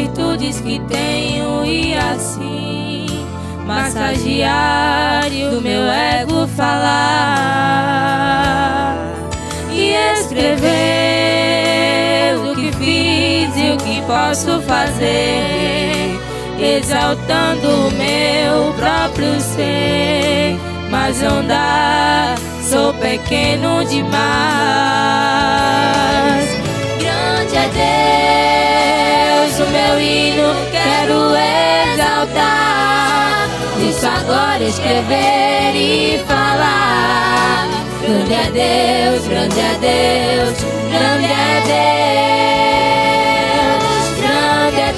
virtudes que tenho e assim massagear e o meu ego falar e escrever o que fiz e o que posso fazer, exaltando o meu próprio ser. Mas não dá, sou pequeno demais. Grande é Deus, o meu hino quero exaltar. Isso agora escrever e falar. Grande é Deus, grande é Deus, grande é Deus, grande é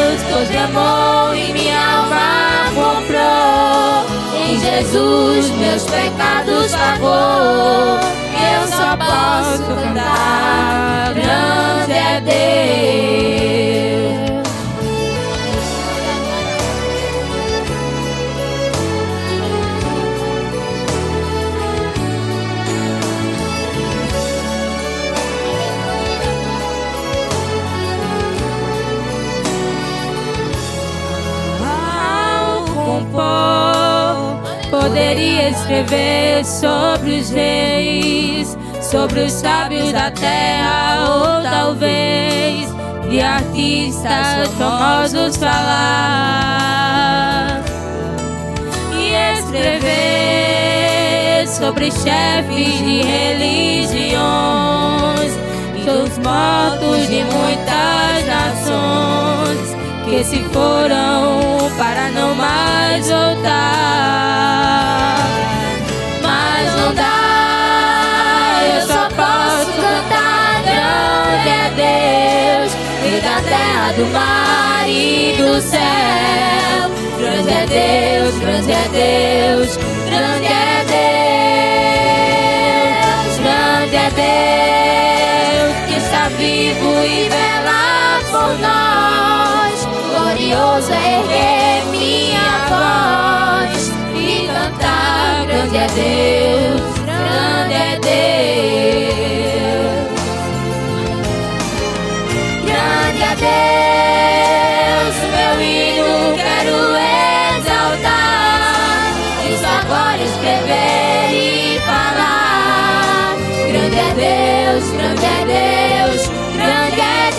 Deus. Todo amor e minha alma comprou. Em Jesus meus pecados pagou. Eu só posso cantar. Grande é Deus. Poderia escrever sobre os reis, sobre os sábios da terra, ou talvez de artistas famosos falar, e escrever sobre chefes de religiões e os mortos de muitas nações que se foram para não mais voltar. Mas não dá, eu só posso cantar. Grande é Deus, Rei da terra, do mar e do céu. Grande é Deus, grande é Deus, grande é Deus, grande é Deus, que está vivo e vela por nós. Glorioso é erguer minha voz e cantar. Grande é Deus, grande é Deus, grande é Deus. O meu hino quero exaltar. Isso agora escrever e falar. Grande é Deus, grande é Deus, grande é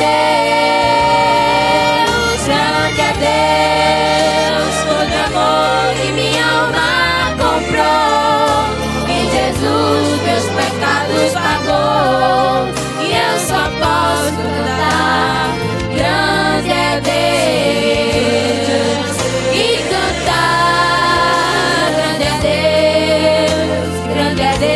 Deus, grande é Deus. Todo amor que minha alma comprou. Em Jesus meus pecados pagou. E eu só posso cantar. Grande é Deus. E cantar. Grande é Deus, grande é Deus.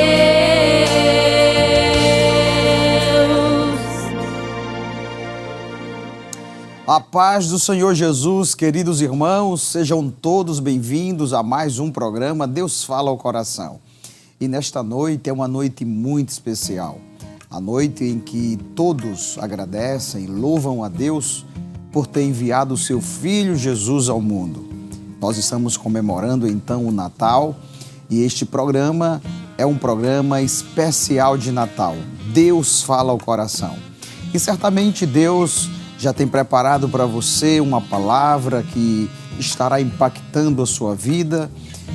A paz do Senhor Jesus, queridos irmãos, sejam todos bem-vindos a mais um programa Deus Fala ao Coração. E nesta noite é uma noite muito especial, a noite em que todos agradecem, louvam a Deus por ter enviado o seu Filho Jesus ao mundo. Nós estamos comemorando então o Natal e este programa é um programa especial de Natal, Deus Fala ao Coração. E certamente Deus já tem preparado para você uma palavra que estará impactando a sua vida.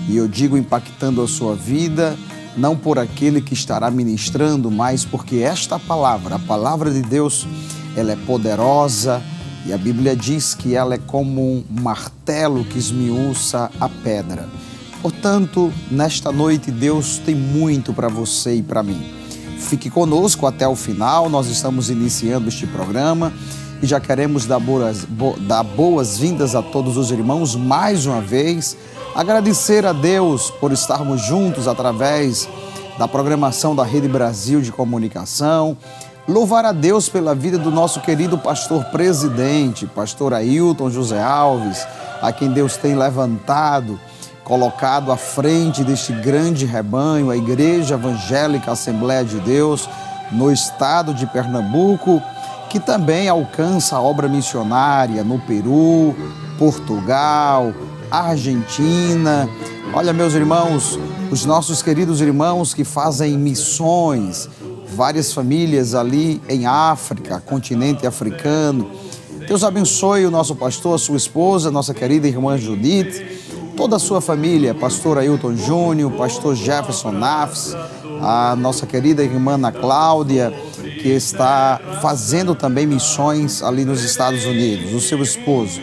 E eu digo impactando a sua vida, não por aquele que estará ministrando, mas porque esta palavra, a palavra de Deus, ela é poderosa e a Bíblia diz que ela é como um martelo que esmiuça a pedra. Portanto, nesta noite Deus tem muito para você e para mim. Fique conosco até o final, nós estamos iniciando este programa. E já queremos dar boas-vindas a todos os irmãos mais uma vez. Agradecer a Deus por estarmos juntos através da programação da Rede Brasil de Comunicação. Louvar a Deus pela vida do nosso querido pastor presidente, pastor Ailton José Alves, a quem Deus tem levantado, colocado à frente deste grande rebanho, a Igreja Evangélica Assembleia de Deus, no estado de Pernambuco, que também alcança a obra missionária no Peru, Portugal, Argentina. Olha, meus irmãos, os nossos queridos irmãos que fazem missões, várias famílias ali em África, continente africano, Deus abençoe o nosso pastor, a sua esposa, nossa querida irmã Judith, toda a sua família, pastor Ailton Júnior, pastor Jefferson Nafs, a nossa querida irmã Ana Cláudia, que está fazendo também missões ali nos Estados Unidos, o seu esposo.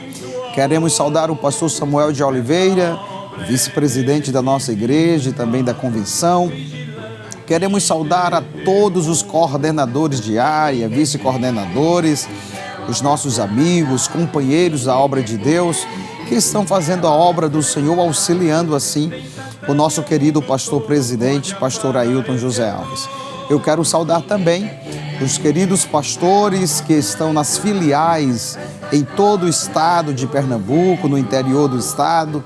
Queremos saudar o pastor Samuel de Oliveira, vice-presidente da nossa igreja e também da convenção. Queremos saudar a todos os coordenadores de área, vice-coordenadores, os nossos amigos, companheiros da obra de Deus, que estão fazendo a obra do Senhor, auxiliando assim o nosso querido pastor presidente, pastor Ailton José Alves. Eu quero saudar também os queridos pastores que estão nas filiais em todo o estado de Pernambuco, no interior do estado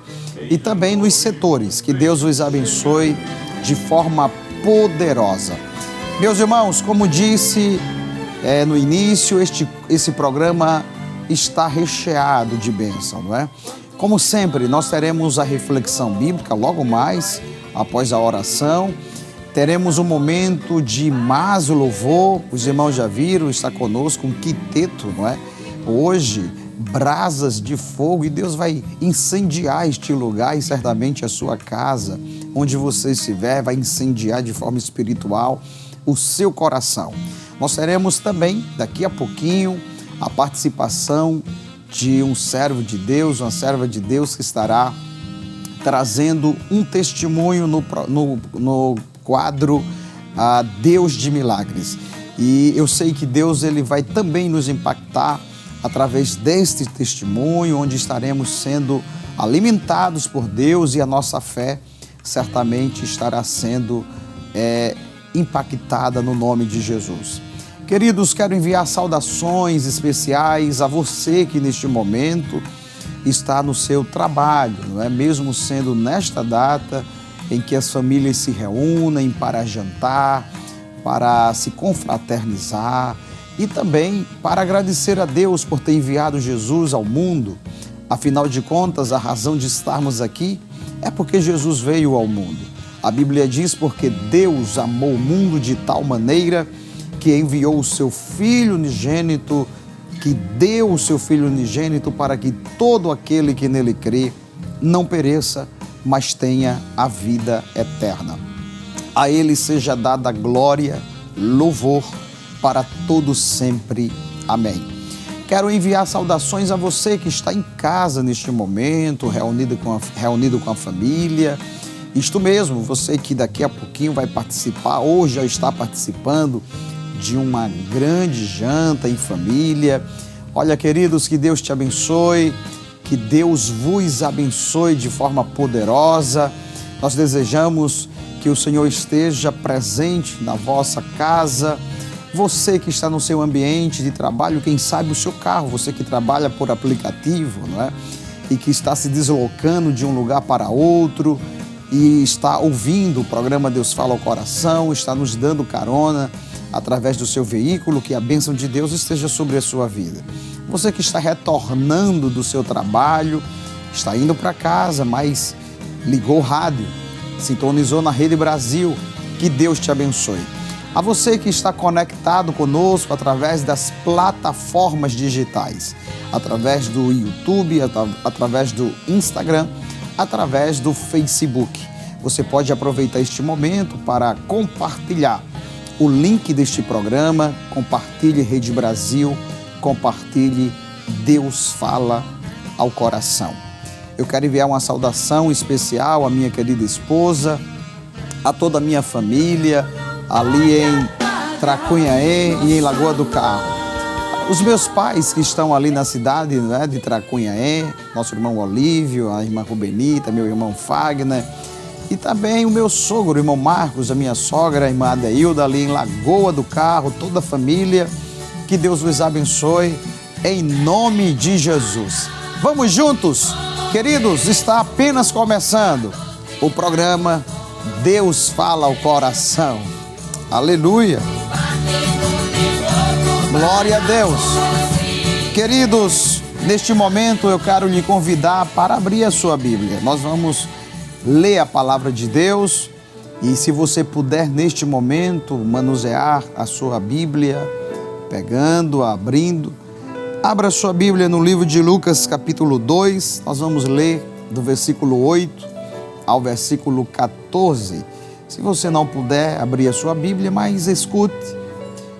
e também nos setores. Que Deus os abençoe de forma poderosa. Meus irmãos, como disse no início, esse programa está recheado de bênção, não é? Como sempre, nós teremos a reflexão bíblica logo mais, após a oração. Teremos um momento de mais louvor, os irmãos já viram, está conosco um quinteto, não é? Hoje, brasas de fogo, e Deus vai incendiar este lugar e certamente a sua casa, onde você estiver, vai incendiar de forma espiritual o seu coração. Nós teremos também, daqui a pouquinho, a participação de um servo de Deus, uma serva de Deus que estará trazendo um testemunho no quadro Deus de Milagres. E eu sei que Deus ele vai também nos impactar através deste testemunho, onde estaremos sendo alimentados por Deus e a nossa fé certamente estará sendo impactada no nome de Jesus. Queridos, quero enviar saudações especiais a você que neste momento está no seu trabalho, não é? Mesmo sendo nesta data em que as famílias se reúnem para jantar, para se confraternizar e também para agradecer a Deus por ter enviado Jesus ao mundo. Afinal de contas, a razão de estarmos aqui é porque Jesus veio ao mundo. A Bíblia diz porque Deus amou o mundo de tal maneira que enviou o seu Filho unigênito, que deu o seu Filho unigênito para que todo aquele que nele crê não pereça, mas tenha a vida eterna. A Ele seja dada glória, louvor para todos sempre. Amém. Quero enviar saudações a você que está em casa neste momento, reunido com a família. Isto mesmo, você que daqui a pouquinho vai participar, ou já está participando de uma grande janta em família. Olha, queridos, que Deus te abençoe, que Deus vos abençoe de forma poderosa. Nós desejamos que o Senhor esteja presente na vossa casa. Você que está no seu ambiente de trabalho, quem sabe o seu carro, você que trabalha por aplicativo, não é? E que está se deslocando de um lugar para outro e está ouvindo o programa Deus Fala ao Coração, está nos dando carona através do seu veículo, que a bênção de Deus esteja sobre a sua vida. Você que está retornando do seu trabalho, está indo para casa, mas ligou o rádio, sintonizou na Rede Brasil, que Deus te abençoe. A você que está conectado conosco através das plataformas digitais, através do YouTube, através do Instagram, através do Facebook. Você pode aproveitar este momento para compartilhar o link deste programa, compartilhe Rede Brasil, compartilhe Deus Fala ao Coração. Eu quero enviar uma saudação especial à minha querida esposa, a toda a minha família, ali em Tracunhaém e em Lagoa do Carro. Os meus pais que estão ali na cidade, né, de Tracunhaém, nosso irmão Olívio, a irmã Rubenita, meu irmão Fagner, e também o meu sogro, o irmão Marcos, a minha sogra, a irmã Adeilda, ali em Lagoa do Carro, toda a família. Que Deus vos abençoe, em nome de Jesus. Vamos juntos, queridos, está apenas começando o programa Deus Fala ao Coração. Aleluia! Glória a Deus! Queridos, neste momento eu quero lhe convidar para abrir a sua Bíblia. Nós vamos ler a palavra de Deus e se você puder neste momento manusear a sua Bíblia, pegando, abrindo, Abra sua Bíblia no livro de Lucas, capítulo 2. Nós vamos ler do versículo 8 ao versículo 14. Se você não puder abrir a sua Bíblia, mas escute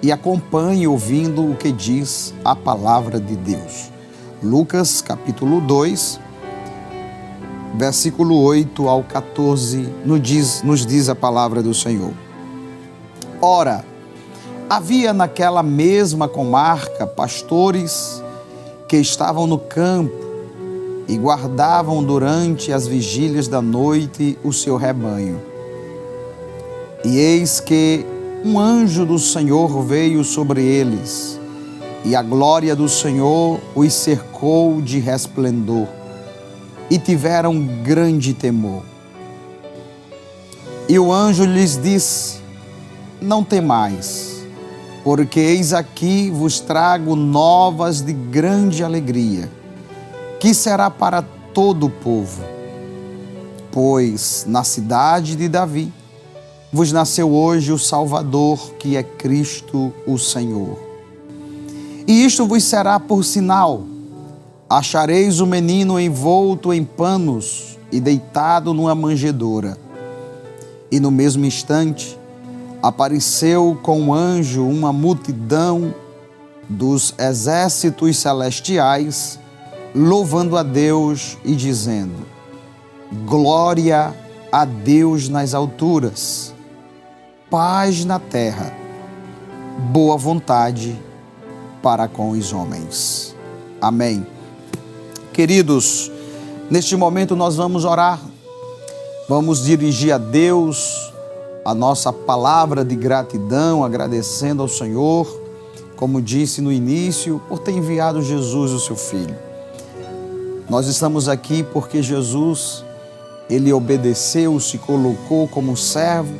e acompanhe ouvindo o que diz a palavra de Deus. Lucas, capítulo 2, versículo 8 ao 14, nos diz a palavra do Senhor. Ora, havia naquela mesma comarca pastores que estavam no campo e guardavam durante as vigílias da noite o seu rebanho. E eis que um anjo do Senhor veio sobre eles, e a glória do Senhor os cercou de resplendor, e tiveram grande temor. E o anjo lhes disse: não temais, porque eis aqui vos trago novas de grande alegria, que será para todo o povo. Pois na cidade de Davi vos nasceu hoje o Salvador, que é Cristo o Senhor. E isto vos será por sinal: achareis o menino envolto em panos e deitado numa manjedoura. E no mesmo instante apareceu com o anjo uma multidão dos exércitos celestiais, louvando a Deus e dizendo: glória a Deus nas alturas, paz na terra, boa vontade para com os homens. Amém. Queridos, neste momento nós vamos orar, vamos dirigir a Deus a nossa palavra de gratidão, agradecendo ao Senhor, como disse no início, por ter enviado Jesus, o seu Filho. Nós estamos aqui porque Jesus, ele obedeceu, se colocou como servo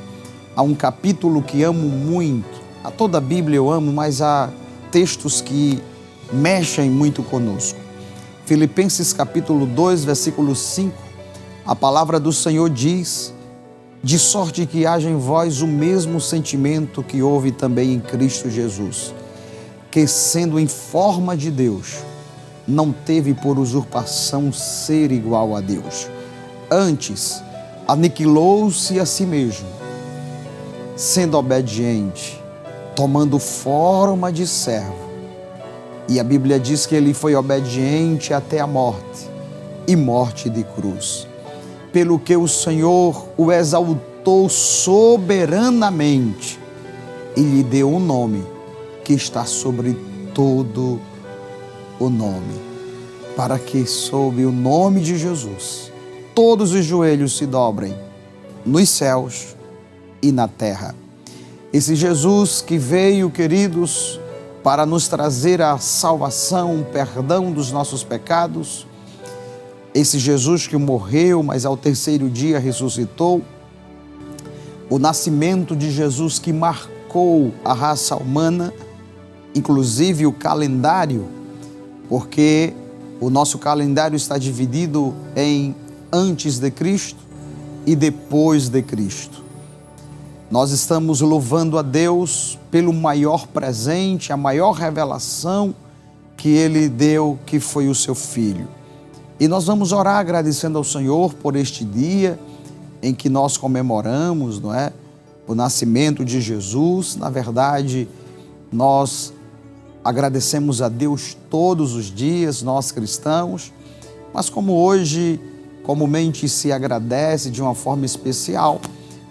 a um capítulo que amo muito. A toda a Bíblia eu amo, mas há textos que mexem muito conosco. Filipenses capítulo 2, versículo 5, a palavra do Senhor diz: de sorte que haja em vós o mesmo sentimento que houve também em Cristo Jesus, que sendo em forma de Deus, não teve por usurpação ser igual a Deus. Antes, aniquilou-se a si mesmo, sendo obediente, tomando forma de servo. E a Bíblia diz que ele foi obediente até a morte, e morte de cruz. Pelo que o Senhor o exaltou soberanamente e lhe deu um nome que está sobre todo o nome, para que sob o nome de Jesus todos os joelhos se dobrem, nos céus e na terra. Esse Jesus que veio, queridos, para nos trazer a salvação, o perdão dos nossos pecados, esse Jesus que morreu, mas ao terceiro dia ressuscitou, o nascimento de Jesus que marcou a raça humana, inclusive o calendário, porque o nosso calendário está dividido em antes de Cristo e depois de Cristo. Nós estamos louvando a Deus pelo maior presente, a maior revelação que Ele deu, que foi o seu Filho. E nós vamos orar agradecendo ao Senhor por este dia em que nós comemoramos, não é? O nascimento de Jesus. Na verdade, nós agradecemos a Deus todos os dias, nós cristãos, mas como hoje comumente se agradece de uma forma especial,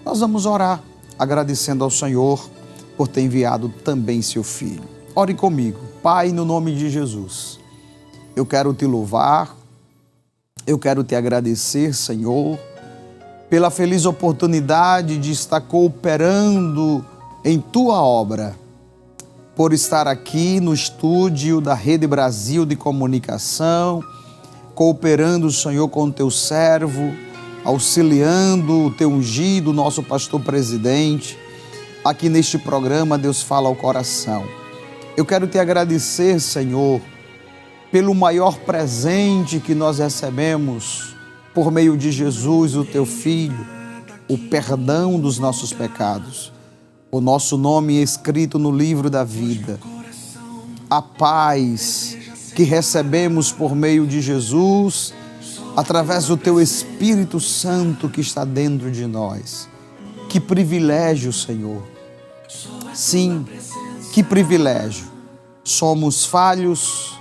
nós vamos orar agradecendo ao Senhor por ter enviado também seu Filho. Ore comigo. Pai, no nome de Jesus, eu quero te louvar, eu quero te agradecer, Senhor, pela feliz oportunidade de estar cooperando em tua obra, por estar aqui no estúdio da Rede Brasil de Comunicação, cooperando, Senhor, com o teu servo, auxiliando o teu ungido, nosso pastor presidente, aqui neste programa Deus Fala ao Coração. Eu quero te agradecer, Senhor, pelo maior presente que nós recebemos por meio de Jesus, o teu Filho, o perdão dos nossos pecados, o nosso nome escrito no livro da vida, a paz que recebemos por meio de Jesus, através do Teu Espírito Santo que está dentro de nós. Que privilégio, Senhor. Sim, que privilégio. Somos falhos,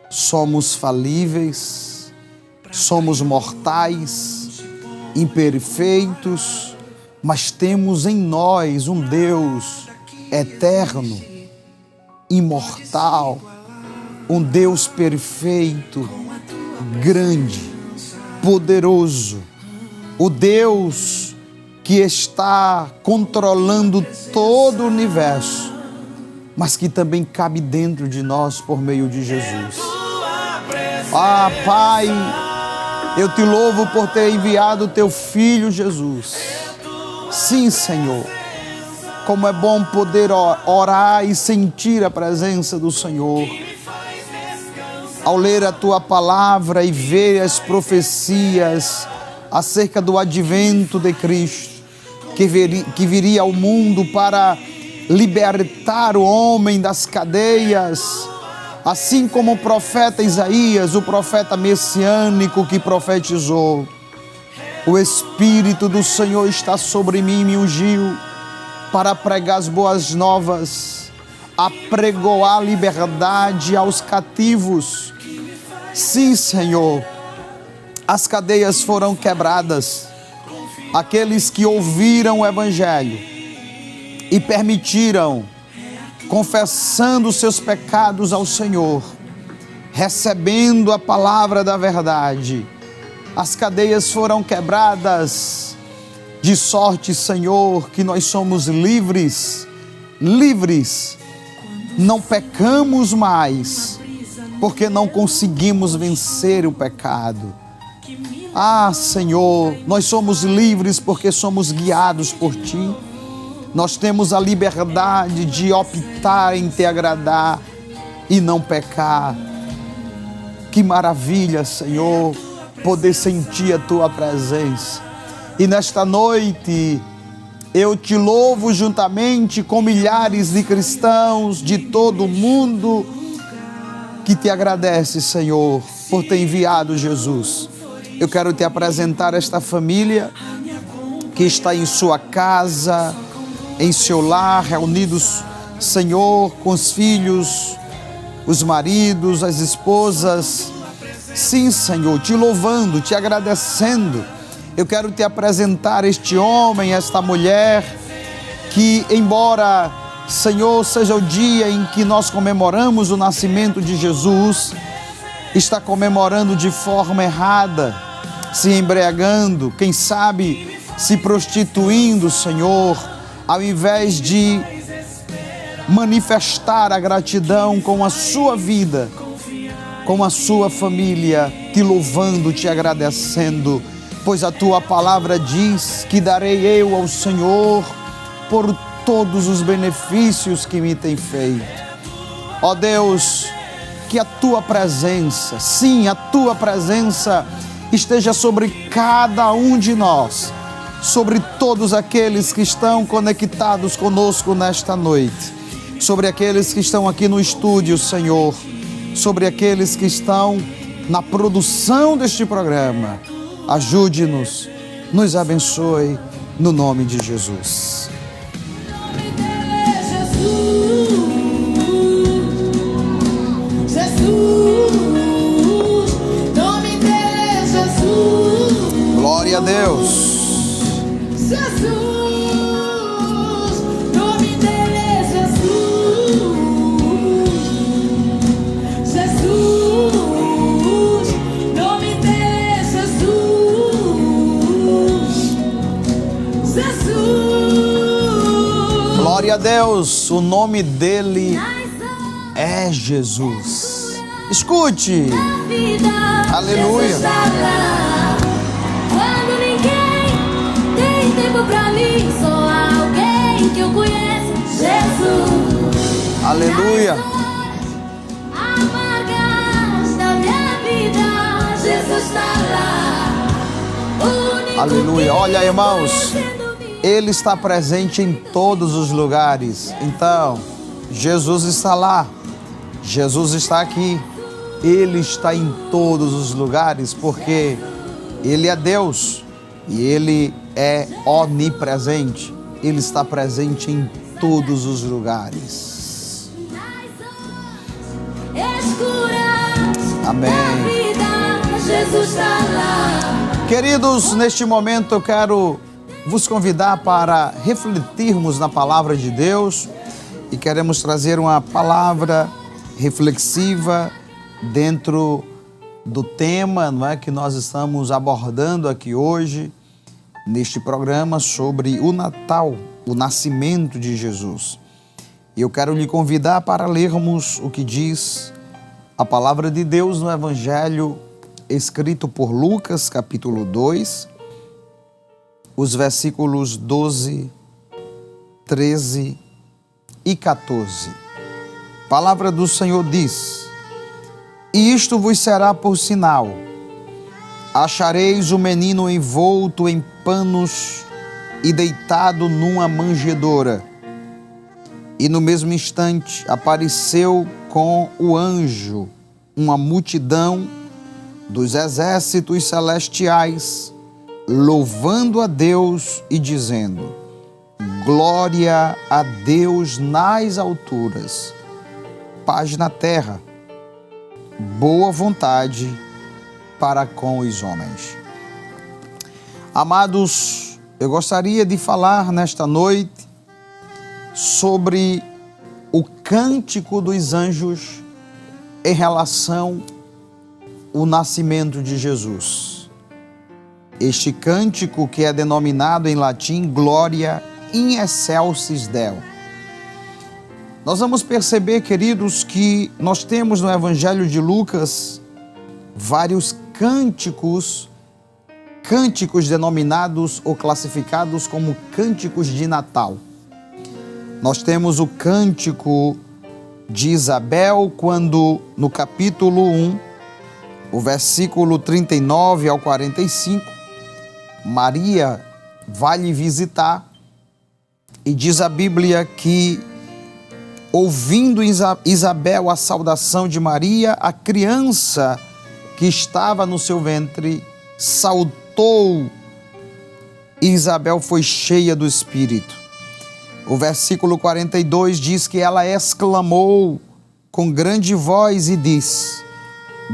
somos falíveis, somos mortais, imperfeitos, mas temos em nós um Deus eterno, imortal, um Deus perfeito, grande, poderoso, o Deus que está controlando todo o universo, mas que também cabe dentro de nós por meio de Jesus. Ah, Pai, eu te louvo por ter enviado o Teu Filho Jesus. Sim, Senhor, como é bom poder orar e sentir a presença do Senhor. Ao ler a Tua palavra e ver as profecias acerca do advento de Cristo, que viria ao mundo para libertar o homem das cadeias, assim como o profeta Isaías, o profeta messiânico que profetizou. O Espírito do Senhor está sobre mim e me ungiu para pregar as boas novas, apregoar liberdade aos cativos. Sim, Senhor, as cadeias foram quebradas. Aqueles que ouviram o Evangelho e permitiram, confessando seus pecados ao Senhor, recebendo a palavra da verdade, as cadeias foram quebradas, de sorte, Senhor, que nós somos livres, não pecamos mais, porque não conseguimos vencer o pecado. Ah, Senhor, nós somos livres porque somos guiados por Ti. Nós temos a liberdade de optar em Te agradar e não pecar. Que maravilha, Senhor, poder sentir a Tua presença. E nesta noite, eu Te louvo juntamente com milhares de cristãos de todo o mundo que Te agradece, Senhor, por ter enviado Jesus. Eu quero Te apresentar esta família que está em sua casa, em seu lar, reunidos, Senhor, com os filhos, os maridos, as esposas. Sim, Senhor, Te louvando, Te agradecendo. Eu quero Te apresentar este homem, esta mulher, que embora, Senhor, seja o dia em que nós comemoramos o nascimento de Jesus, está comemorando de forma errada, se embriagando, quem sabe se prostituindo, Senhor, ao invés de manifestar a gratidão com a sua vida, com a sua família, Te louvando, Te agradecendo, pois a Tua palavra diz que darei eu ao Senhor por todos os benefícios que me tem feito. Ó Deus, que a Tua presença, sim, a Tua presença esteja sobre cada um de nós, sobre todos aqueles que estão conectados conosco nesta noite, sobre aqueles que estão aqui no estúdio, Senhor, sobre aqueles que estão na produção deste programa. Ajude-nos, nos abençoe, no nome de Jesus. Glória a Deus. Jesus, nome dele é Jesus. Jesus, nome dele é Jesus. Jesus. Glória a Deus, o nome dele é Jesus. Escute. Aleluia. Quando ninguém tem tempo pra mim, só alguém que eu conheço, Jesus. Aleluia. Amargas da minha vida, Jesus está lá. Aleluia. Olha, irmãos, Ele está presente em todos os lugares. Então, Jesus está lá. Jesus está aqui. Ele está em todos os lugares porque Ele é Deus e Ele é onipresente. Ele está presente em todos os lugares. Amém. Jesus está lá. Queridos, neste momento eu quero vos convidar para refletirmos na palavra de Deus e queremos trazer uma palavra reflexiva dentro do tema, não é, que nós estamos abordando aqui hoje neste programa sobre o Natal, o nascimento de Jesus. E eu quero lhe convidar para lermos o que diz a palavra de Deus no Evangelho escrito por Lucas, capítulo 2, os versículos 12, 13 e 14. A palavra do Senhor diz: E isto vos será por sinal: achareis o menino envolto em panos e deitado numa manjedoura. E no mesmo instante apareceu com o anjo uma multidão dos exércitos celestiais, louvando a Deus e dizendo: Glória a Deus nas alturas, paz na terra, boa vontade para com os homens. Amados, eu gostaria de falar nesta noite sobre o cântico dos anjos em relação ao nascimento de Jesus. Este cântico que é denominado em latim Gloria in excelsis Deo. Nós vamos perceber, queridos, que nós temos no Evangelho de Lucas vários cânticos denominados ou classificados como cânticos de Natal. Nós temos o cântico de Isabel, quando no capítulo 1, o versículo 39 ao 45, Maria vai lhe visitar e diz a Bíblia que, ouvindo Isabel a saudação de Maria, a criança que estava no seu ventre saltou e Isabel foi cheia do Espírito. O versículo 42 diz que ela exclamou com grande voz e disse: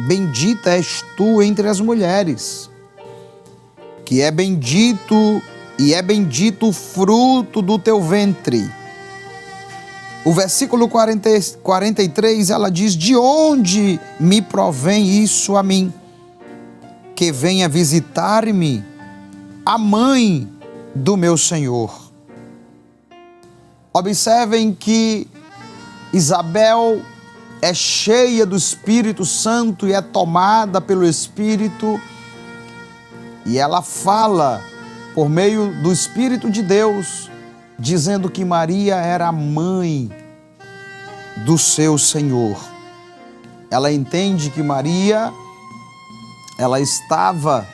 Bendita és tu entre as mulheres, que é bendito e é bendito o fruto do teu ventre. O versículo 43, ela diz: De onde me provém isso a mim? Que venha visitar-me a mãe do meu Senhor. Observem que Isabel é cheia do Espírito Santo e é tomada pelo Espírito, e ela fala por meio do Espírito de Deus, dizendo que Maria era a mãe do seu Senhor. Ela entende que Maria, ela estava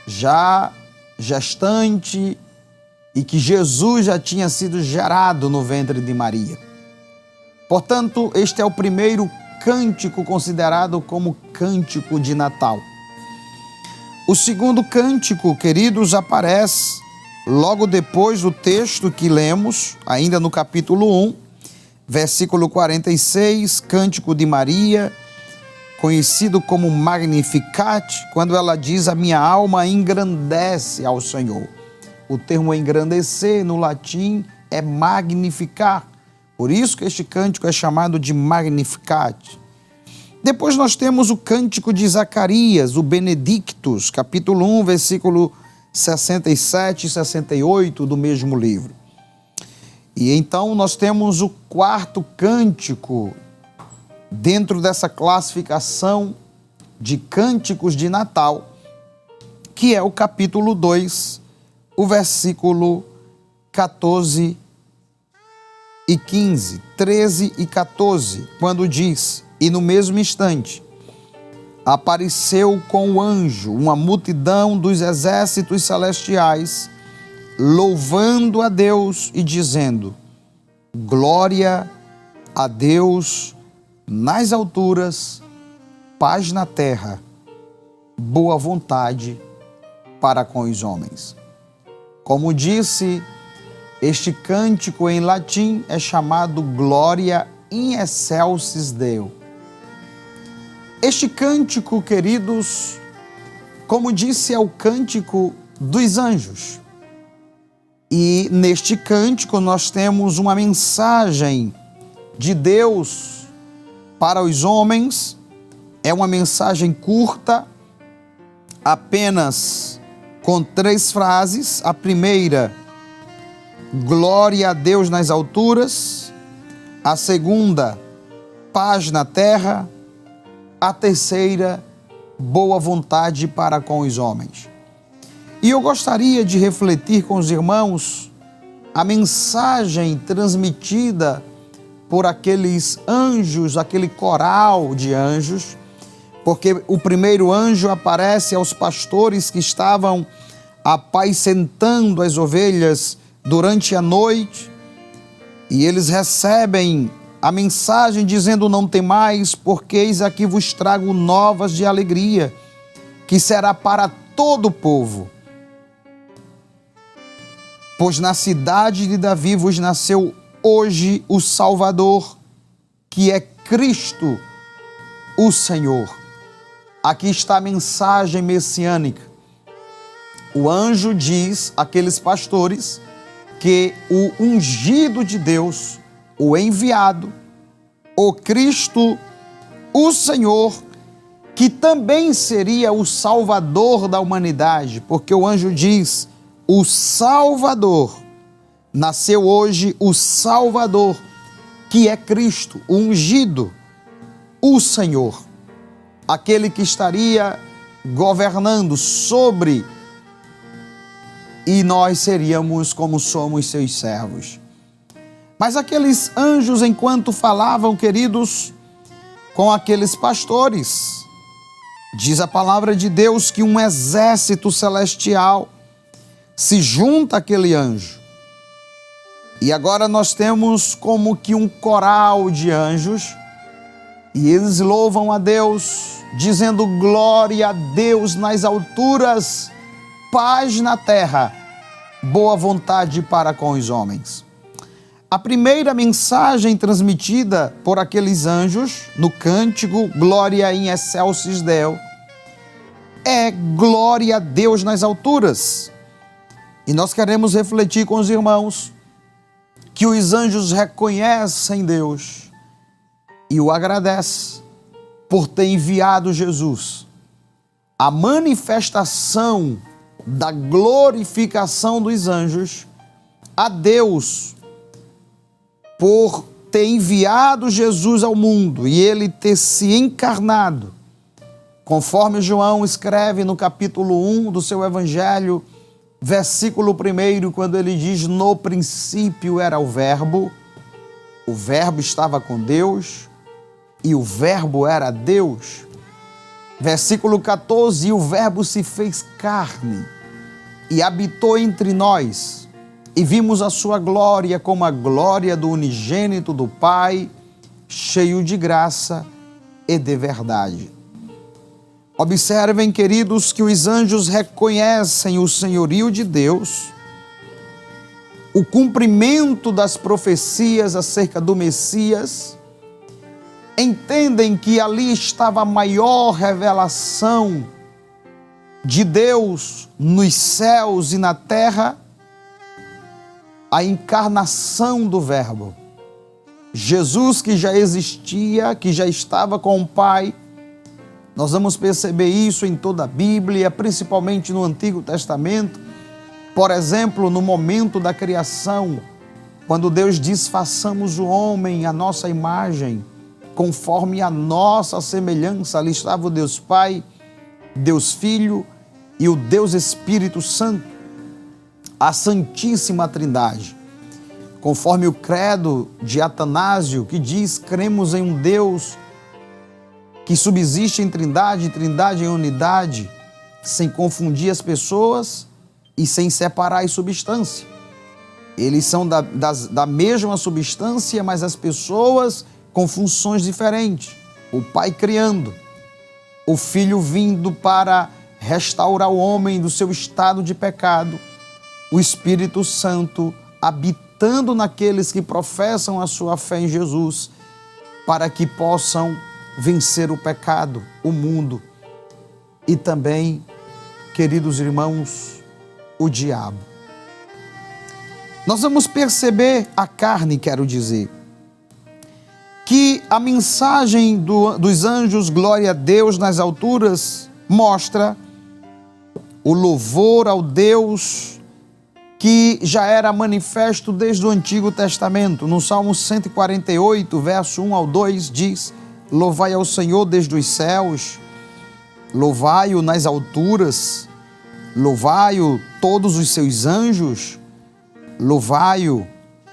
já gestante e que Jesus já tinha sido gerado no ventre de Maria. Portanto, este é o primeiro cântico considerado como cântico de Natal. O segundo cântico, queridos, aparece logo depois do texto que lemos, ainda no capítulo 1, versículo 46, cântico de Maria, conhecido como Magnificat, quando ela diz: a minha alma engrandece ao Senhor. O termo engrandecer no latim é magnificar. Por isso que este cântico é chamado de Magnificat. Depois nós temos o cântico de Zacarias, o Benedictus, capítulo 1, versículo 67 e 68 do mesmo livro. E então nós temos o quarto cântico dentro dessa classificação de cânticos de Natal, que é o capítulo 2, o versículo 14 e 15, 13 e 14, quando diz: E no mesmo instante apareceu com o anjo uma multidão dos exércitos celestiais, louvando a Deus e dizendo: Glória a Deus nas alturas paz na terra, boa vontade para com os homens. Como disse, este cântico em latim é chamado Gloria in excelsis Deo. Este cântico, queridos, como disse, é o cântico dos anjos. E neste cântico nós temos uma mensagem de Deus para os homens. É uma mensagem curta, apenas com 3 frases. A primeira, glória a Deus nas alturas. A segunda, paz na terra. A terceira, boa vontade para com os homens. E eu gostaria de refletir com os irmãos a mensagem transmitida por aqueles anjos, aquele coral de anjos, porque o primeiro anjo aparece aos pastores que estavam apacentando as ovelhas durante a noite, e eles recebem a mensagem dizendo: não temais, porque eis aqui vos trago novas de alegria, que será para todo o povo. Pois na cidade de Davi vos nasceu hoje o Salvador, que é Cristo, o Senhor. Aqui está a mensagem messiânica. O anjo diz àqueles pastores que o ungido de Deus, o enviado, o Cristo, o Senhor, que também seria o Salvador da humanidade, porque o anjo diz: o Salvador, nasceu hoje o Salvador, que é Cristo, o ungido, o Senhor, aquele que estaria governando sobre, e nós seríamos como somos seus servos. Mas aqueles anjos, enquanto falavam, queridos, com aqueles pastores, diz a palavra de Deus que um exército celestial se junta àquele anjo. E agora nós temos como que um coral de anjos, e eles louvam a Deus, dizendo: glória a Deus nas alturas, paz na terra, boa vontade para com os homens. A primeira mensagem transmitida por aqueles anjos no cântico Gloria in excelsis Deo é glória a Deus nas alturas. E nós queremos refletir com os irmãos que os anjos reconhecem Deus e o agradecem por ter enviado Jesus. A manifestação da glorificação dos anjos a Deus por ter enviado Jesus ao mundo e ele ter se encarnado, conforme João escreve no capítulo 1 do seu evangelho, versículo 1, quando ele diz: no princípio era o Verbo estava com Deus e o Verbo era Deus. Versículo 14, e o Verbo se fez carne e habitou entre nós, e vimos a sua glória como a glória do unigênito do Pai, cheio de graça e de verdade. Observem, queridos, que os anjos reconhecem o senhorio de Deus, o cumprimento das profecias acerca do Messias, entendem que ali estava a maior revelação de Deus nos céus e na terra, a encarnação do Verbo. Jesus, que já existia, que já estava com o Pai. Nós vamos perceber isso em toda a Bíblia, principalmente no Antigo Testamento. Por exemplo, no momento da criação, quando Deus diz: façamos o homem à nossa imagem, conforme a nossa semelhança. Ali estava o Deus Pai, Deus Filho e o Deus Espírito Santo, a Santíssima Trindade. Conforme o credo de Atanásio, que diz: cremos em um Deus que subsiste em trindade em unidade, sem confundir as pessoas e sem separar as substâncias. Eles são da mesma substância, mas as pessoas com funções diferentes. O Pai criando, o Filho vindo para restaurar o homem do seu estado de pecado, o Espírito Santo habitando naqueles que professam a sua fé em Jesus, para que possam vencer o pecado, o mundo e também, queridos irmãos, o diabo. Nós vamos perceber a carne, quero dizer, que a mensagem dos anjos, glória a Deus nas alturas, mostra o louvor ao Deus que já era manifesto desde o Antigo Testamento. No Salmo 148, verso 1 ao 2, diz: louvai ao Senhor desde os céus, louvai-o nas alturas, louvai-o todos os seus anjos, louvai-o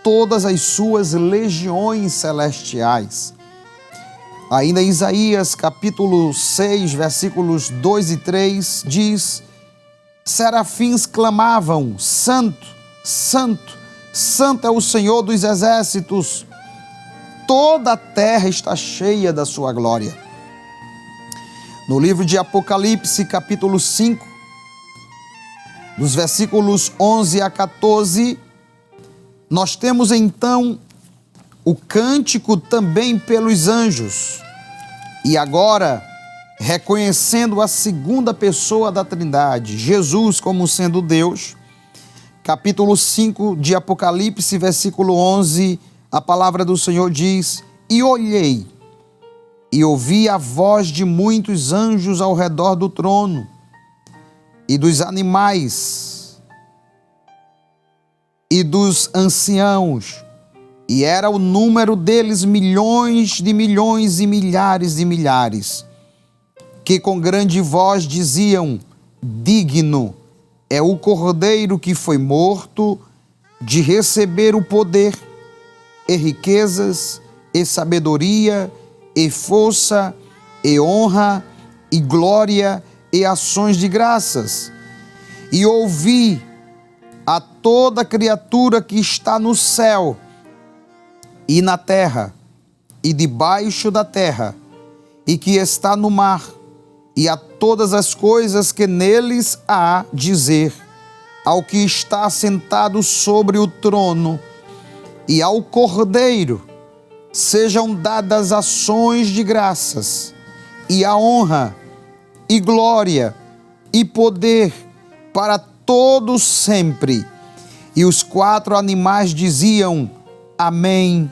todas as suas legiões celestiais. Ainda em Isaías capítulo 6, versículos 2 e 3, diz: serafins clamavam, santo, santo, santo é o Senhor dos exércitos, toda a terra está cheia da sua glória. No livro de Apocalipse, capítulo 5, dos versículos 11 a 14, nós temos então o cântico também pelos anjos. E agora, reconhecendo a segunda pessoa da Trindade, Jesus como sendo Deus, capítulo 5 de Apocalipse, versículo 11, a palavra do Senhor diz: e olhei, e ouvi a voz de muitos anjos ao redor do trono, e dos animais, e dos anciãos, e era o número deles milhões de milhões e milhares de milhares, que com grande voz diziam: digno é o Cordeiro que foi morto de receber o poder, e riquezas, e sabedoria, e força, e honra, e glória, e ações de graças. E ouvi a toda criatura que está no céu e na terra e debaixo da terra e que está no mar, e a todas as coisas que neles há, dizer ao que está sentado sobre o trono e ao Cordeiro sejam dadas ações de graças, e a honra, e glória, e poder para todos sempre. E os 4 animais diziam: amém.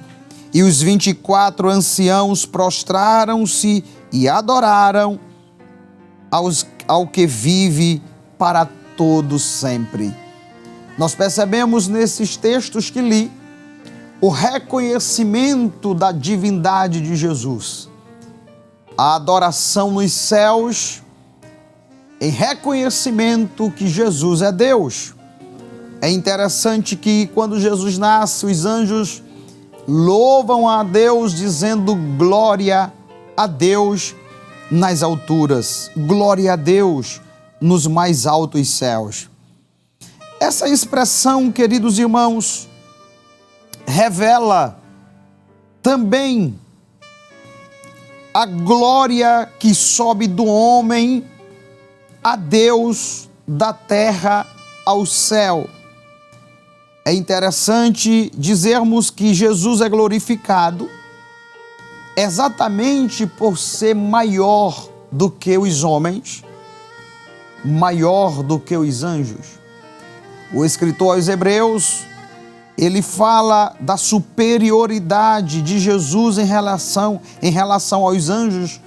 E os 24 anciãos prostraram-se e adoraram ao que vive para todos sempre. Nós percebemos nesses textos que li o reconhecimento da divindade de Jesus, a adoração nos céus em reconhecimento que Jesus é Deus. É interessante que quando Jesus nasce, os anjos louvam a Deus dizendo glória a Deus nas alturas, glória a Deus nos mais altos céus. Essa expressão, queridos irmãos, revela também a glória que sobe do homem a Deus, da terra ao céu. É interessante dizermos que Jesus é glorificado exatamente por ser maior do que os homens, maior do que os anjos. O escritor aos Hebreus, ele fala da superioridade de Jesus em relação aos anjos,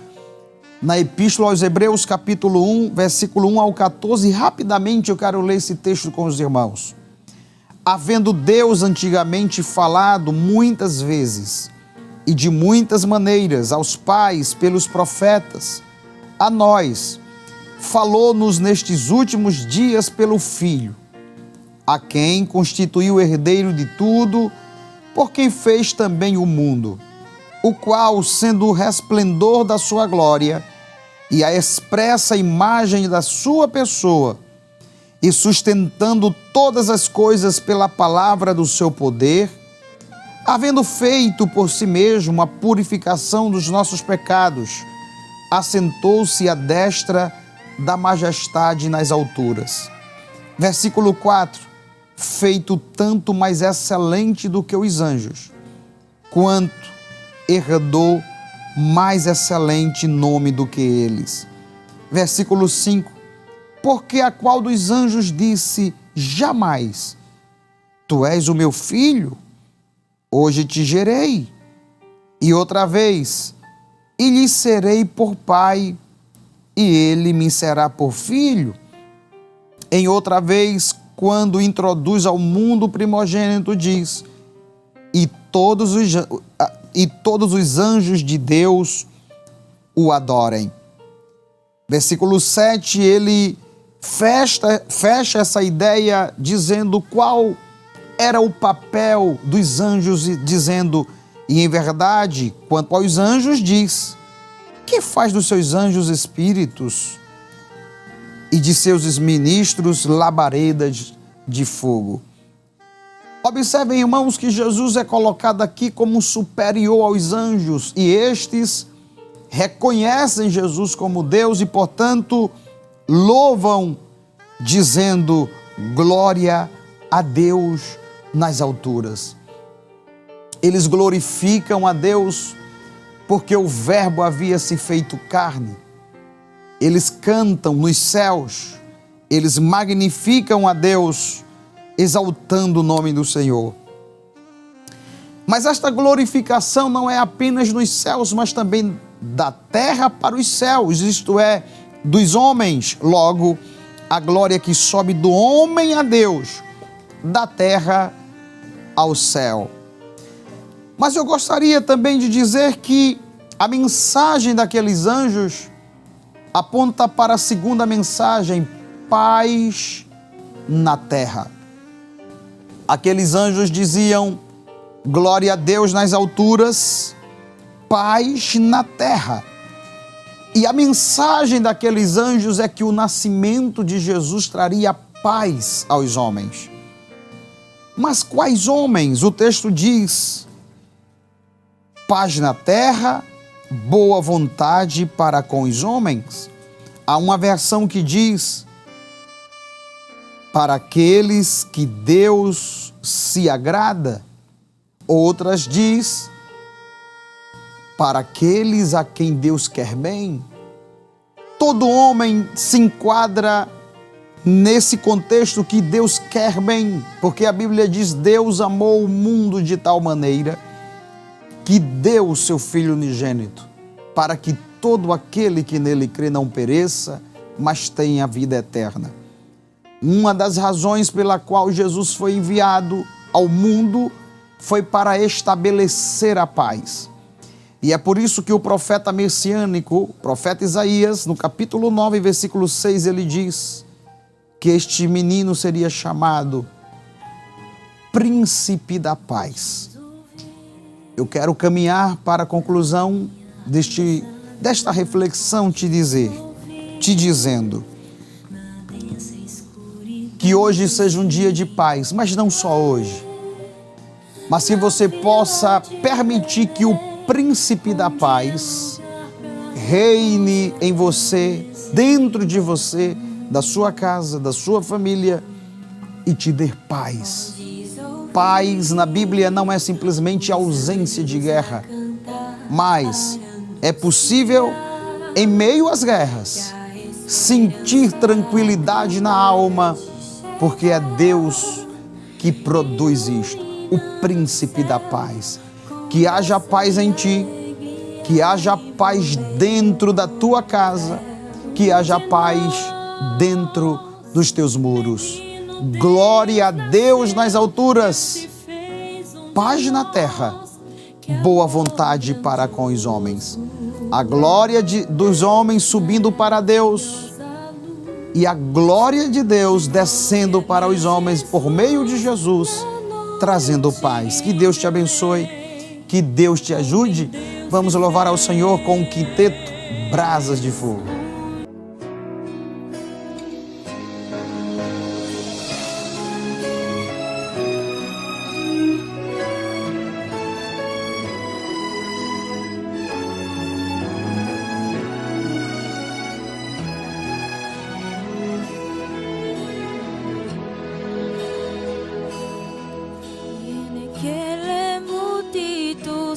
na Epístola aos Hebreus, capítulo 1, versículo 1 ao 14. Rapidamente eu quero ler esse texto com os irmãos. Havendo Deus antigamente falado muitas vezes e de muitas maneiras aos pais pelos profetas, a nós falou-nos nestes últimos dias pelo Filho, a quem constituiu o herdeiro de tudo, por quem fez também o mundo, o qual, sendo o resplendor da sua glória e a expressa imagem da sua pessoa, e sustentando todas as coisas pela palavra do seu poder, havendo feito por si mesmo a purificação dos nossos pecados, assentou-se à destra da majestade nas alturas. Versículo 4, feito tanto mais excelente do que os anjos, quanto herdou mais excelente nome do que eles. Versículo 5, porque a qual dos anjos disse jamais, tu és o meu filho, hoje te gerei. E outra vez, e lhe serei por pai, e ele me será por filho. Em outra vez, quando introduz ao mundo o primogênito, diz, e todos os anjos de Deus o adorem. Versículo 7, ele fecha essa ideia dizendo qual era o papel dos anjos, dizendo, e em verdade, quanto aos anjos diz, que faz dos seus anjos espíritos e de seus ministros labaredas de fogo. Observem, irmãos, que Jesus é colocado aqui como superior aos anjos e estes reconhecem Jesus como Deus e, portanto, louvam, dizendo glória a Deus nas alturas. Eles glorificam a Deus porque o Verbo havia se feito carne. Eles cantam nos céus, eles magnificam a Deus, exaltando o nome do Senhor. Mas esta glorificação não é apenas nos céus, mas também da terra para os céus, isto é, dos homens. Logo, a glória que sobe do homem a Deus, da terra ao céu. Mas eu gostaria também de dizer que a mensagem daqueles anjos aponta para a segunda mensagem, paz na terra. Aqueles anjos diziam, glória a Deus nas alturas, paz na terra. E a mensagem daqueles anjos é que o nascimento de Jesus traria paz aos homens. Mas quais homens? O texto diz, paz na terra, boa vontade para com os homens. Há uma versão que diz, para aqueles que Deus se agrada. Outras diz, para aqueles a quem Deus quer bem. Todo homem se enquadra nesse contexto que Deus quer bem, porque a Bíblia diz, Deus amou o mundo de tal maneira que deu o seu Filho unigênito, para que todo aquele que nele crê não pereça, mas tenha a vida eterna. Uma das razões pela qual Jesus foi enviado ao mundo foi para estabelecer a paz. E é por isso que o profeta messiânico, o profeta Isaías, no capítulo 9, versículo 6, ele diz que este menino seria chamado Príncipe da Paz. Eu quero caminhar para a conclusão desta reflexão te dizendo que hoje seja um dia de paz, mas não só hoje, mas que você possa permitir que o Príncipe da Paz reine em você, dentro de você, da sua casa, da sua família e te dê paz. Paz na Bíblia não é simplesmente ausência de guerra, mas é possível, em meio às guerras, sentir tranquilidade na alma, porque é Deus que produz isto, o Príncipe da Paz. Que haja paz em ti, que haja paz dentro da tua casa, que haja paz dentro dos teus muros. Glória a Deus nas alturas, paz na terra, boa vontade para com os homens. A glória dos homens subindo para Deus e a glória de Deus descendo para os homens por meio de Jesus, trazendo paz. Que Deus te abençoe, que Deus te ajude. Vamos louvar ao Senhor com o quinteto Brasas de Fogo.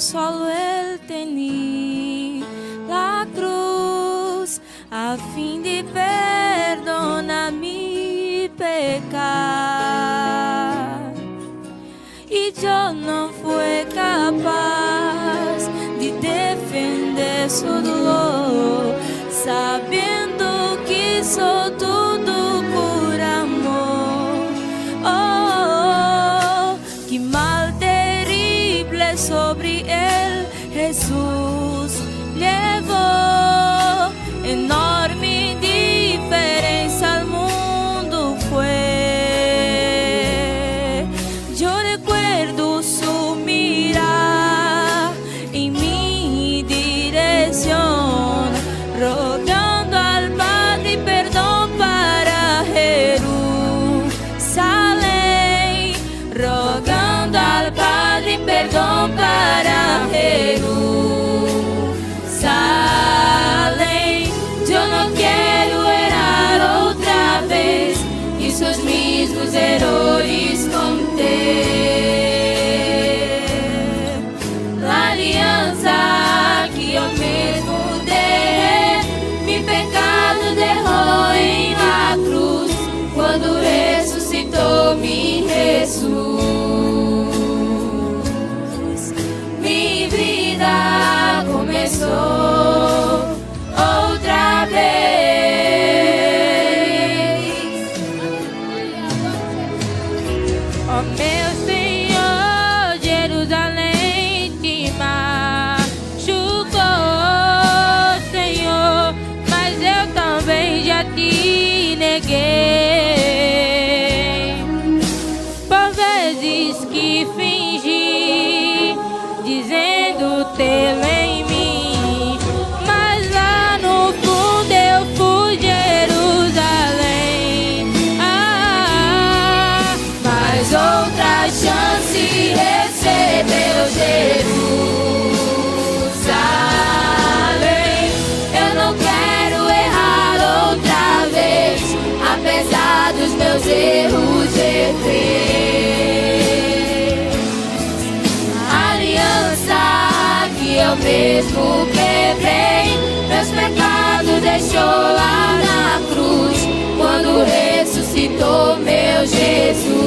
solo Él tenía la cruz a fin de perdonar mi pecado. Y yo no fui capaz de defender su dolor, sabiendo que hizo todo por amor. Oh, que mal terrible sobre él Jesús llevó, enorme diferencia al mundo fue. Yo recuerdo su mirar en mi dirección, rogando al Padre perdón para Jerusalén, rogando al Padre perdón para Jerusalén. Yo no quiero errar otra vez y sus mismos errores cometer. La alianza que yo mesmo dejé, mi pecado dejó en la cruz, cuando resucitó mi Jesús. Mi vida comenzó otra vez. Oh meu Senhor, Jerusalém te machucou, Senhor, mas eu também já te neguei. Por vezes que fingi, dizendo tê-lo em mim, mas lá no fundo eu fui Jerusalém. Mas outra chance recebeu Jerusalém. Eu não quero errar outra vez, apesar dos meus erros de fé. Aliança que eu mesmo quebrei, meus pecados deixou lá na cruz, quando ressuscitou meu Jesus.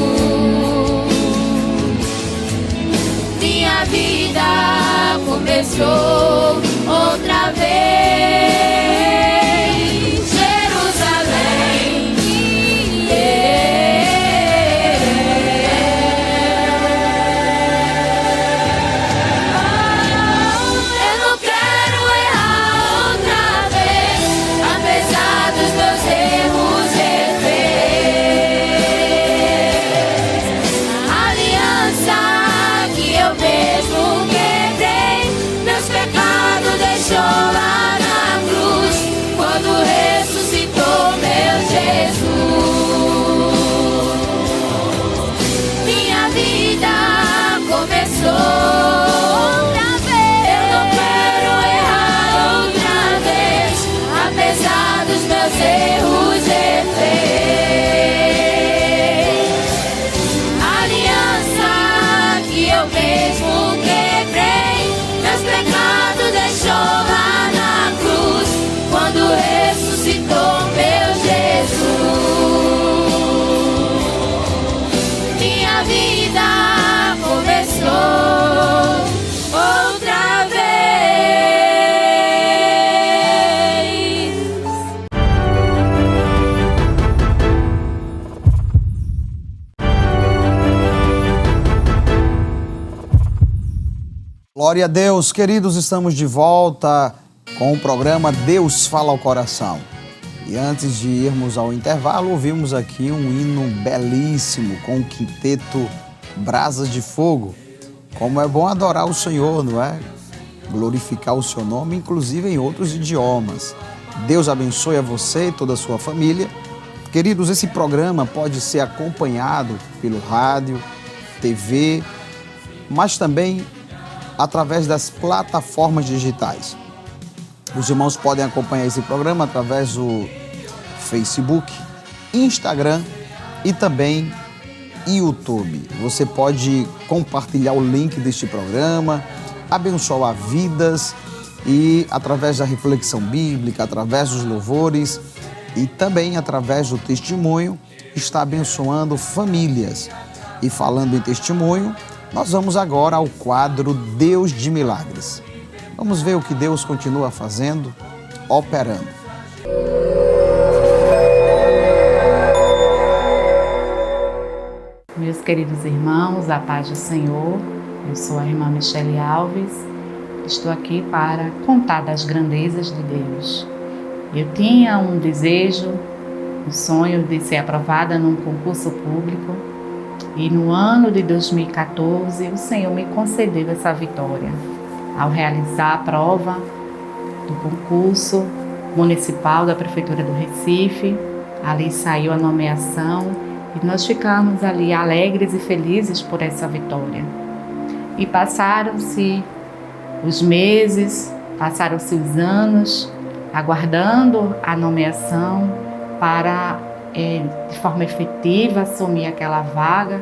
Minha vida começou outra vez. Jerusalém, eu não quero errar outra vez, apesar dos meus erros de fé. Aliança que eu mesmo quebrei, meus pecados deixou lá na cruz, quando ressuscitou meu Jesus. Minha vida começou outra vez. Eu não quero errar outra vez, apesar dos meus erros de fé. Aliança que eu mesmo quebrei, meus pecados deixou lá na cruz, quando ressuscitou meu Jesus. Minha vida começou outra vez. Glória a Deus, queridos, estamos de volta com o programa Deus Fala ao Coração. E antes de irmos ao intervalo, ouvimos aqui um hino belíssimo com o quinteto Brasas de Fogo. Como é bom adorar o Senhor, não é? Glorificar o seu nome, inclusive em outros idiomas. Deus abençoe a você e toda a sua família. Queridos, esse programa pode ser acompanhado pelo rádio, TV, mas também através das plataformas digitais. Os irmãos podem acompanhar esse programa através do Facebook, Instagram e também YouTube. Você pode compartilhar o link deste programa, abençoar vidas e através da reflexão bíblica, através dos louvores e também através do testemunho, está abençoando famílias. E falando em testemunho, nós vamos agora ao quadro Deus de Milagres. Vamos ver o que Deus continua fazendo, operando. Meus queridos irmãos, a paz do Senhor, eu sou a irmã Michele Alves, estou aqui para contar das grandezas de Deus. Eu tinha um desejo, um sonho de ser aprovada num concurso público e no ano de 2014 o Senhor me concedeu essa vitória ao realizar a prova do concurso municipal da Prefeitura do Recife. Ali saiu a nomeação e nós ficamos ali alegres e felizes por essa vitória. E passaram-se os meses, passaram-se os anos, aguardando a nomeação para, de forma efetiva, assumir aquela vaga.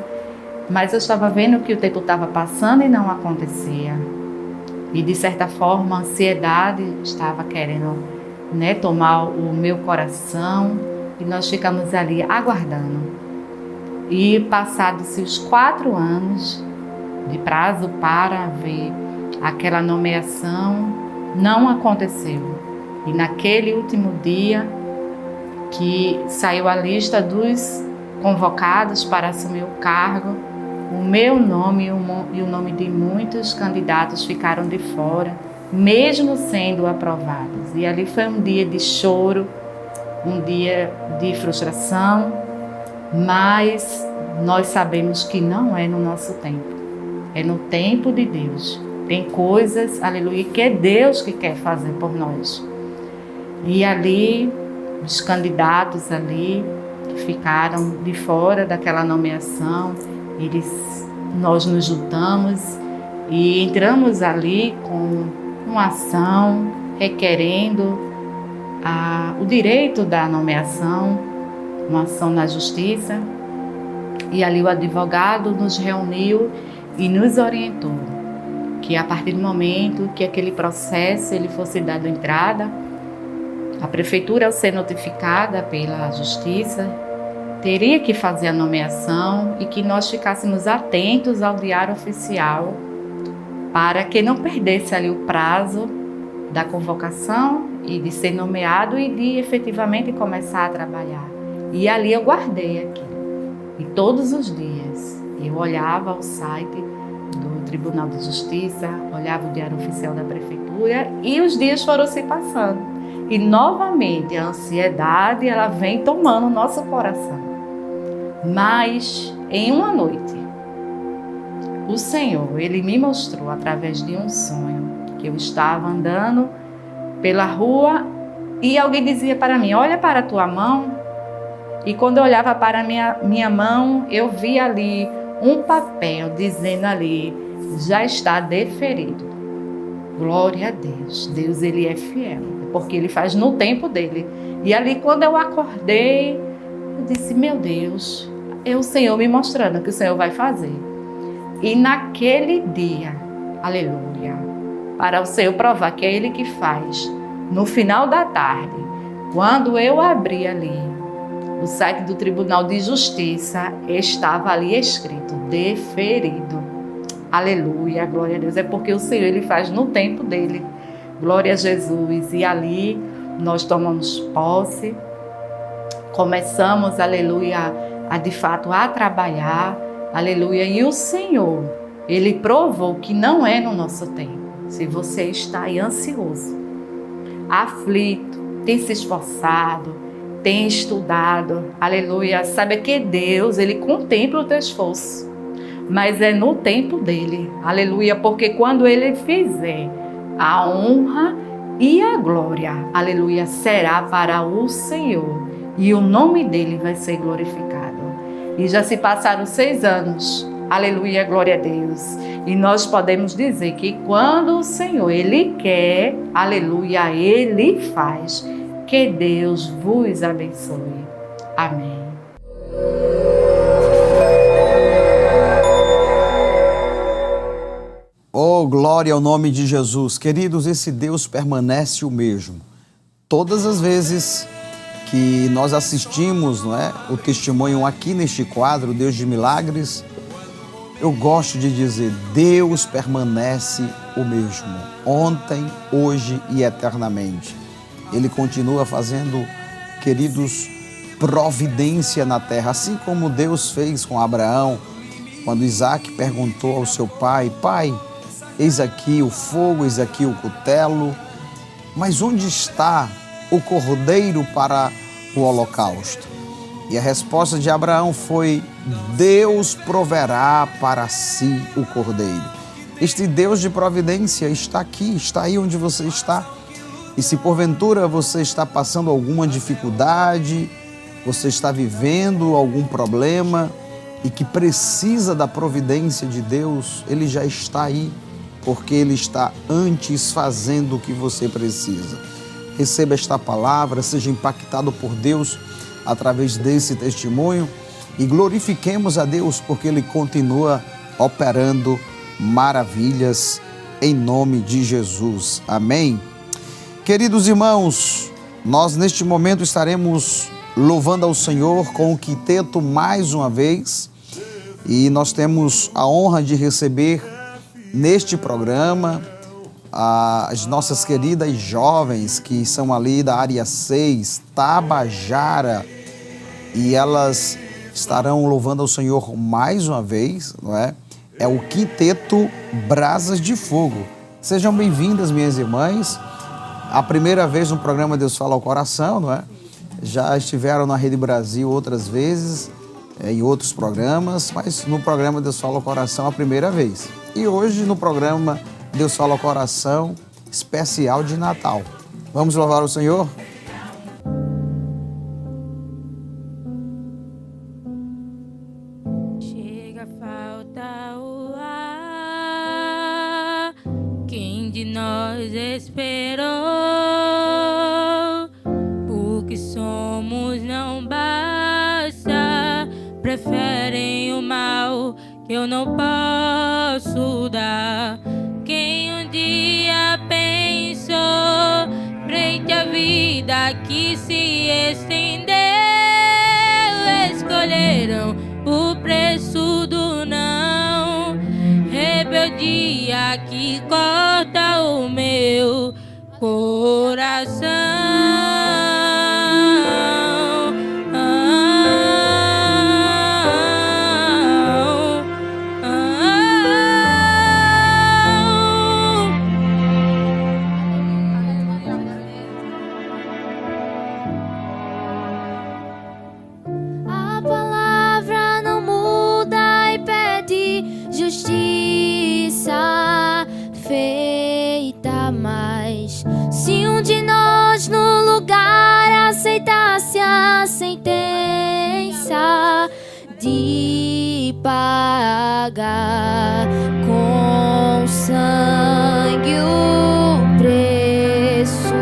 Mas eu estava vendo que o tempo estava passando e não acontecia. E, de certa forma, a ansiedade estava querendo, tomar o meu coração. E nós ficamos ali aguardando. E passados-se os 4 anos de prazo para ver aquela nomeação, não aconteceu. E naquele último dia que saiu a lista dos convocados para assumir o cargo, o meu nome e o nome de muitos candidatos ficaram de fora, mesmo sendo aprovados. E ali foi um dia de choro, um dia de frustração, mas nós sabemos que não é no nosso tempo, é no tempo de Deus. Tem coisas, aleluia, que é Deus que quer fazer por nós. E ali, os candidatos ali, que ficaram de fora daquela nomeação, nós nos juntamos e entramos ali com uma ação requerendo o direito da nomeação, uma ação na justiça. E ali o advogado nos reuniu e nos orientou que a partir do momento que aquele processo ele fosse dado entrada, a prefeitura, ao ser notificada pela justiça, teria que fazer a nomeação e que nós ficássemos atentos ao diário oficial para que não perdesse ali o prazo da convocação e de ser nomeado e de efetivamente começar a trabalhar. E ali eu guardei aquilo. E todos os dias eu olhava o site do Tribunal de Justiça, olhava o Diário Oficial da Prefeitura e os dias foram se passando. E novamente a ansiedade ela vem tomando o nosso coração. Mas em uma noite, o Senhor, Ele me mostrou através de um sonho que eu estava andando pela rua e alguém dizia para mim, olha para a tua mão. E quando eu olhava para a minha mão, eu vi ali um papel dizendo ali, já está deferido. Glória a Deus. Deus, Ele é fiel, porque Ele faz no tempo dEle. E ali quando eu acordei, eu disse, meu Deus, é o Senhor me mostrando que o Senhor vai fazer. E naquele dia, aleluia, para o Senhor provar que é Ele que faz, no final da tarde, quando eu abri ali, o site do Tribunal de Justiça, estava ali escrito, deferido. Aleluia, glória a Deus. É porque o Senhor, Ele faz no tempo dEle. Glória a Jesus. E ali nós tomamos posse, começamos, aleluia, de fato a trabalhar, aleluia. E o Senhor, Ele provou que não é no nosso tempo. Se você está aí ansioso, aflito, tem se esforçado, tem estudado, aleluia, sabe que Deus, Ele contempla o teu esforço, mas é no tempo dEle, aleluia, porque quando Ele fizer, a honra e a glória, aleluia, será para o Senhor, e o nome dEle vai ser glorificado. E já se passaram 6 anos, aleluia, glória a Deus, e nós podemos dizer que quando o Senhor, Ele quer, aleluia, Ele faz. Que Deus vos abençoe. Amém. Oh, glória ao nome de Jesus. Queridos, esse Deus permanece o mesmo. Todas as vezes que nós assistimos, não é, o testemunho aqui neste quadro, Deus de Milagres, eu gosto de dizer, Deus permanece o mesmo, ontem, hoje e eternamente. Ele continua fazendo, queridos, providência na terra, assim como Deus fez com Abraão, quando Isaac perguntou ao seu pai, pai, eis aqui o fogo, eis aqui o cutelo, mas onde está o cordeiro para o holocausto? E a resposta de Abraão foi, Deus proverá para si o cordeiro. Este Deus de providência está aqui, está aí onde você está. E se porventura você está passando alguma dificuldade, você está vivendo algum problema e que precisa da providência de Deus, Ele já está aí, porque Ele está antes fazendo o que você precisa. Receba esta palavra, seja impactado por Deus através desse testemunho e glorifiquemos a Deus porque Ele continua operando maravilhas em nome de Jesus. Amém? Queridos irmãos, nós neste momento estaremos louvando ao Senhor com o quinteto mais uma vez e nós temos a honra de receber neste programa as nossas queridas jovens que são ali da área 6, Tabajara, e elas estarão louvando ao Senhor mais uma vez, não é? É o quinteto Brasas de Fogo. Sejam bem-vindas, minhas irmãs. A primeira vez no programa Deus Fala ao Coração, não é? Já estiveram na Rede Brasil outras vezes, em outros programas, mas no programa Deus Fala ao Coração a primeira vez. E hoje no programa Deus Fala ao Coração especial de Natal. Vamos louvar o Senhor? Chega, falta o ar. Quem de nós esperou? O que somos não basta. Preferem o mal que eu não posso dar. Quem um dia pensou frente à vida que se estendeu, escolheram o preço do não, rebeldia que corta o meu coração. Justiça feita, mas se um de nós no lugar aceitasse a sentença de pagar com sangue o preço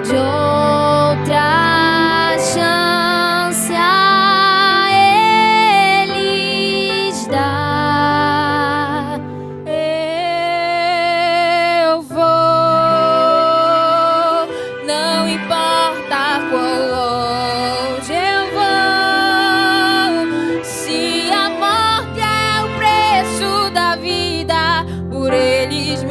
de outra chance a eles dar, eu vou, não importa quão longe eu vou, se a morte é o preço da vida, por eles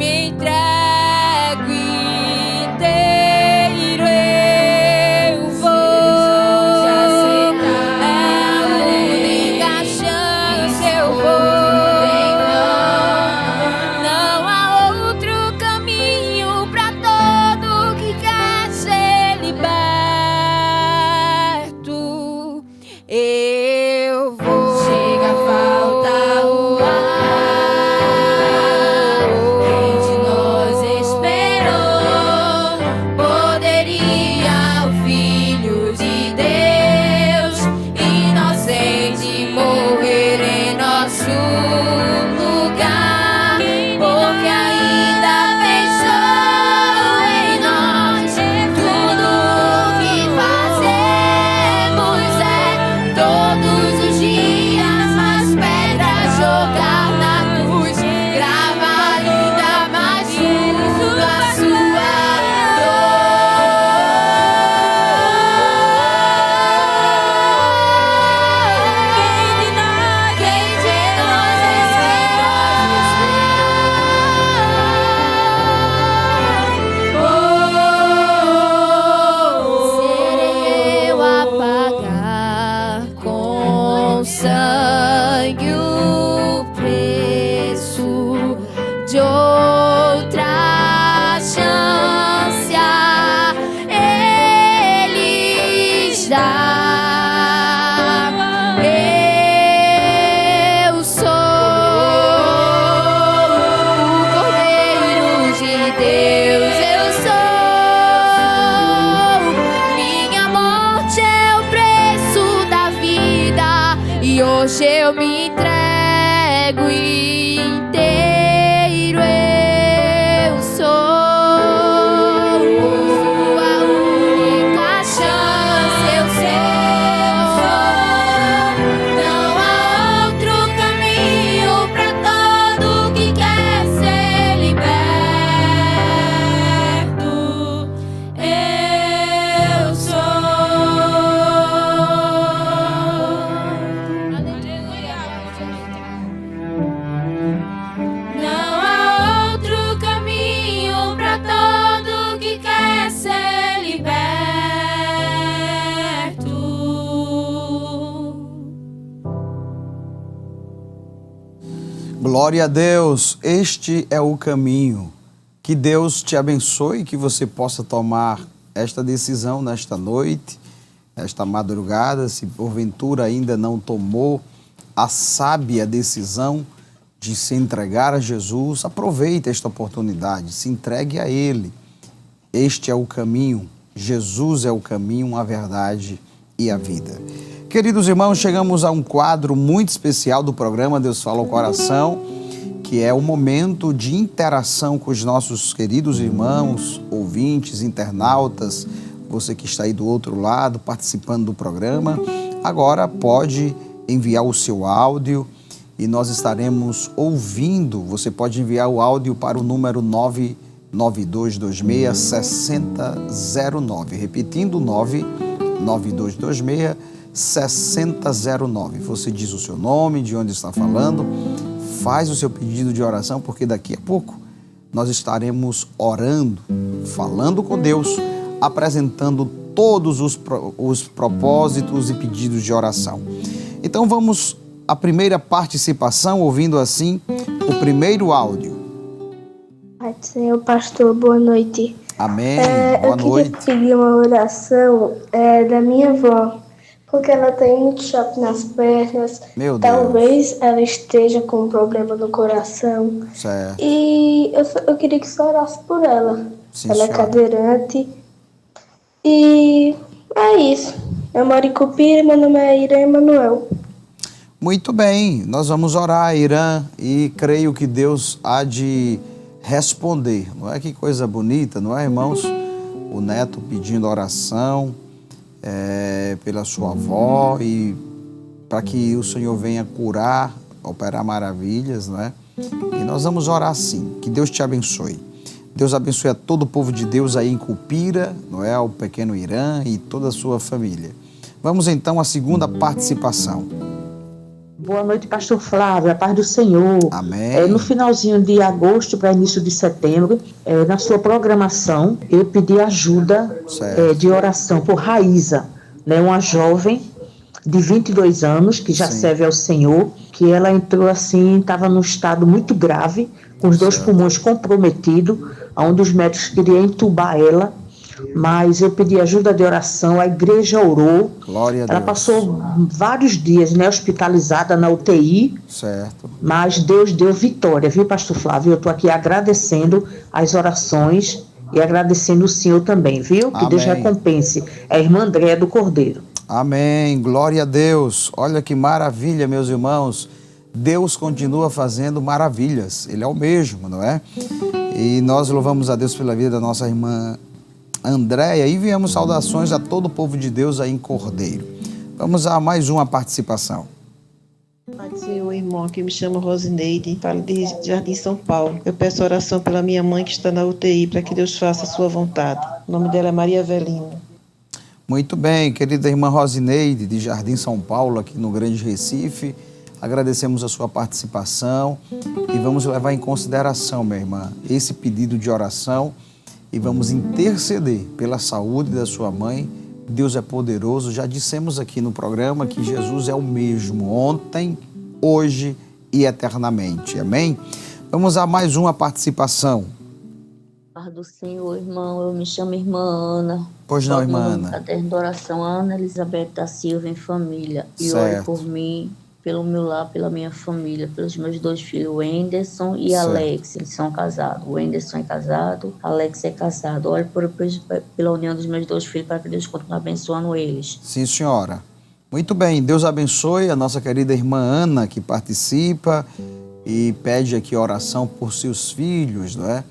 eu me entrego inteiro, eu sou a única chance, eu sou. Não há outro caminho pra todo que quer ser liberto. Eu sou. Não há outro caminho pra todo que quer ser liberto. Glória a Deus, este é o caminho. Que Deus te abençoe e que você possa tomar esta decisão nesta noite, esta madrugada, se porventura ainda não tomou a sábia decisão de se entregar a Jesus, aproveite esta oportunidade, se entregue a Ele. Este é o caminho, Jesus é o caminho, a verdade e a vida. Queridos irmãos, chegamos a um quadro muito especial do programa Deus Fala ao Coração, que é o momento de interação com os nossos queridos irmãos, ouvintes, internautas, você que está aí do outro lado participando do programa. Agora pode enviar o seu áudio e nós estaremos ouvindo. Você pode enviar o áudio para o número 99226-6009. Repetindo, 99226-6009. Você diz o seu nome, de onde está falando, faz o seu pedido de oração, porque daqui a pouco nós estaremos orando, falando com Deus, apresentando todos os propósitos e pedidos de oração. Então vamos à primeira participação, ouvindo assim o primeiro áudio. Pai do Senhor, pastor, boa noite. Amém, boa noite. Eu queria pedir uma oração da minha avó, porque ela tem muito choque nas pernas. Meu Deus. Talvez ela esteja com um problema no coração. Certo. E eu queria que você orasse por ela. Sim, ela senhora. é cadeirante. E é isso. Eu moro em Cupira, meu nome é Irã Emanuel. Muito bem, nós vamos orar, Irã, e creio que Deus há de responder. Não é que coisa bonita, não é, irmãos? O neto pedindo oração pela sua avó e para que o Senhor venha curar, operar maravilhas, não é? E nós vamos orar sim. Que Deus te abençoe. Deus abençoe a todo o povo de Deus aí em Cupira, não é? O pequeno Irã e toda a sua família. Vamos então à segunda participação. Boa noite, pastor Flávio, a paz do Senhor. Amém. No finalzinho de agosto para início de setembro, na sua programação, eu pedi ajuda de oração por Raíza, né, uma jovem de 22 anos que já serve ao Senhor, que ela entrou assim, estava num estado muito grave, com os dois pulmões comprometidos, onde os médicos queriam entubar ela, mas eu pedi ajuda de oração, a igreja orou. Glória a Deus. Ela passou vários dias, né, hospitalizada na UTI, certo. Mas Deus deu vitória, viu, pastor Flávio? Eu estou aqui agradecendo as orações e agradecendo o Senhor também, viu? Que Amém. Deus recompense. É a irmã Andréa do Cordeiro. Amém, glória a Deus. Olha que maravilha, meus irmãos. Deus continua fazendo maravilhas. Ele é o mesmo, não é? E nós louvamos a Deus pela vida da nossa irmã Andréia e enviamos saudações a todo o povo de Deus aí em Cordeiro. Vamos a mais uma participação. Pai do Senhor, irmão, aqui me chamo Rosineide, falo de Jardim São Paulo. Eu peço oração pela minha mãe que está na UTI, para que Deus faça a sua vontade. O nome dela é Maria Avelina. Muito bem, querida irmã Rosineide, de Jardim São Paulo, aqui no Grande Recife. Agradecemos a sua participação e vamos levar em consideração, minha irmã, esse pedido de oração e vamos interceder pela saúde da sua mãe. Deus é poderoso, já dissemos aqui no programa que Jesus é o mesmo ontem, hoje e eternamente. Amém? Vamos a mais uma participação. Paz do Senhor, irmão, eu me chamo irmã Ana. Pois não, irmã Ana. Caderno de oração, Ana Elizabeth da Silva em família. E certo. ore por mim, pelo meu lar, pela minha família, pelos meus dois filhos, o Wenderson e certo. Alex, eles são casados. O Wenderson é casado, Alex é casado. Ore pela união dos meus dois filhos para que Deus continue abençoando eles. Sim, senhora. Muito bem, Deus abençoe a nossa querida irmã Ana, que participa e pede aqui oração por seus filhos, não é?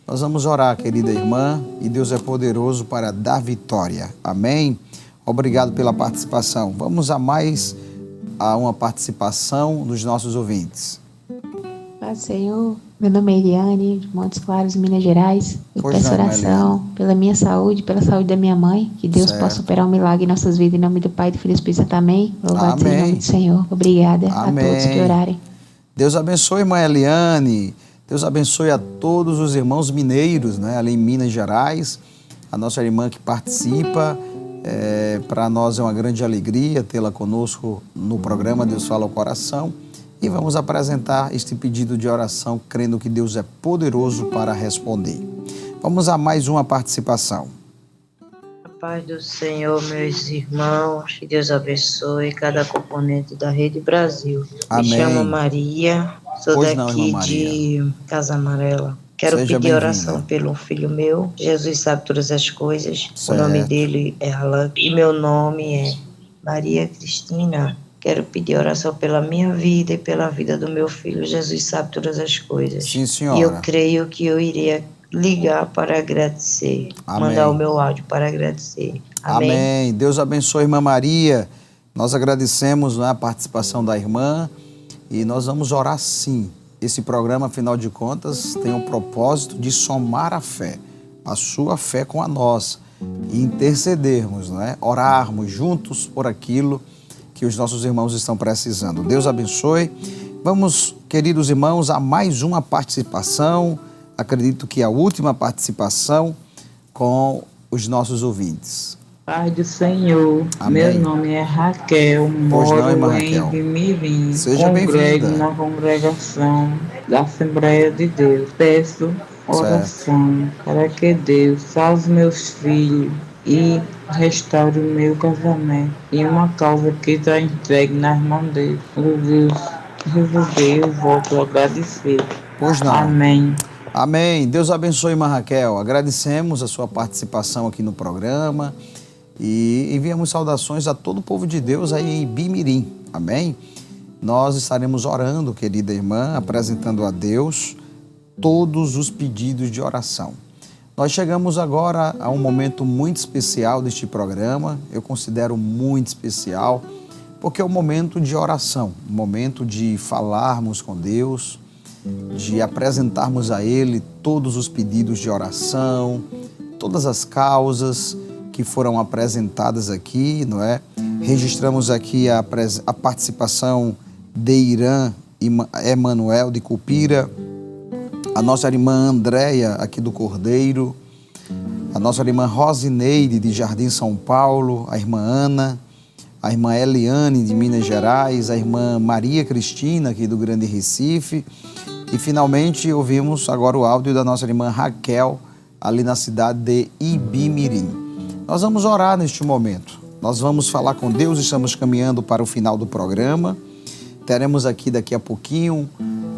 Nós vamos orar, querida irmã, e Deus é poderoso para dar vitória. Amém? Obrigado pela participação. Vamos a uma participação dos nossos ouvintes. Paz do Senhor, meu nome é Eliane, de Montes Claros, Minas Gerais. Eu Pois peço não, oração pela minha saúde, pela saúde da minha mãe, que Deus Certo. possa operar um milagre em nossas vidas, em nome do Pai, do Filho e do Espírito Santo. Amém. Louvado seja o Amém. nome do Senhor. Obrigada Amém. a todos que orarem. Deus abençoe, irmã Eliane. Deus abençoe a todos os irmãos mineiros, né, ali em Minas Gerais. A nossa irmã que participa. Para nós é uma grande alegria tê-la conosco no programa Deus Fala ao Coração. E vamos apresentar este pedido de oração, crendo que Deus é poderoso para responder. Vamos a mais uma participação. A paz do Senhor, meus irmãos, que Deus abençoe cada componente da Rede Brasil. Amém. Me chamo Maria, sou Pois não, daqui irmã Maria. de Casa Amarela. Quero Seja pedir bem-vinda. oração pelo filho meu. Jesus sabe todas as coisas. Certo. O nome dele é Alan e meu nome é Maria Cristina. Quero pedir oração pela minha vida e pela vida do meu filho. Jesus sabe todas as coisas. Sim, senhora. E eu creio que eu iria ligar para agradecer. Amém. Mandar o meu áudio para agradecer. Amém. Amém. Deus abençoe, irmã Maria. Nós agradecemos, né, a participação da irmã e nós vamos orar sim. Esse programa, afinal de contas, tem o propósito de somar a fé, a sua fé com a nossa, e intercedermos, né? Orarmos juntos por aquilo que os nossos irmãos estão precisando. Deus abençoe. Vamos, queridos irmãos, a mais uma participação, acredito que a última participação com os nossos ouvintes. Paz do Senhor, Amém. meu nome é Raquel, Pois não, irmã moro em Raquel. Vimirim, Seja congrego bem-vinda. na congregação da Assembleia de Deus. Peço oração para que Deus salve meus filhos e restaure o meu casamento. E uma causa que está entregue nas mãos dele. Por Deus, resolver, eu volto a agradecer. Pois não. Amém. Amém. Deus abençoe, irmã Raquel. Agradecemos a sua participação aqui no programa e enviamos saudações a todo o povo de Deus aí em Ibimirim. Amém? Nós estaremos orando, querida irmã, apresentando a Deus todos os pedidos de oração. Nós chegamos agora a um momento muito especial deste programa, eu considero muito especial, porque é o momento de oração, o momento de falarmos com Deus, de apresentarmos a Ele todos os pedidos de oração, todas as causas que foram apresentadas aqui, não é? Registramos aqui a participação de Irã Emanuel de Cupira, a nossa irmã Andréia aqui do Cordeiro, a nossa irmã Rosineide de Jardim São Paulo, a irmã Ana, a irmã Eliane de Minas Gerais, a irmã Maria Cristina aqui do Grande Recife. E finalmente ouvimos agora o áudio da nossa irmã Raquel, ali na cidade de Ibimirim. Nós vamos orar neste momento. Nós vamos falar com Deus, estamos caminhando para o final do programa. Teremos aqui daqui a pouquinho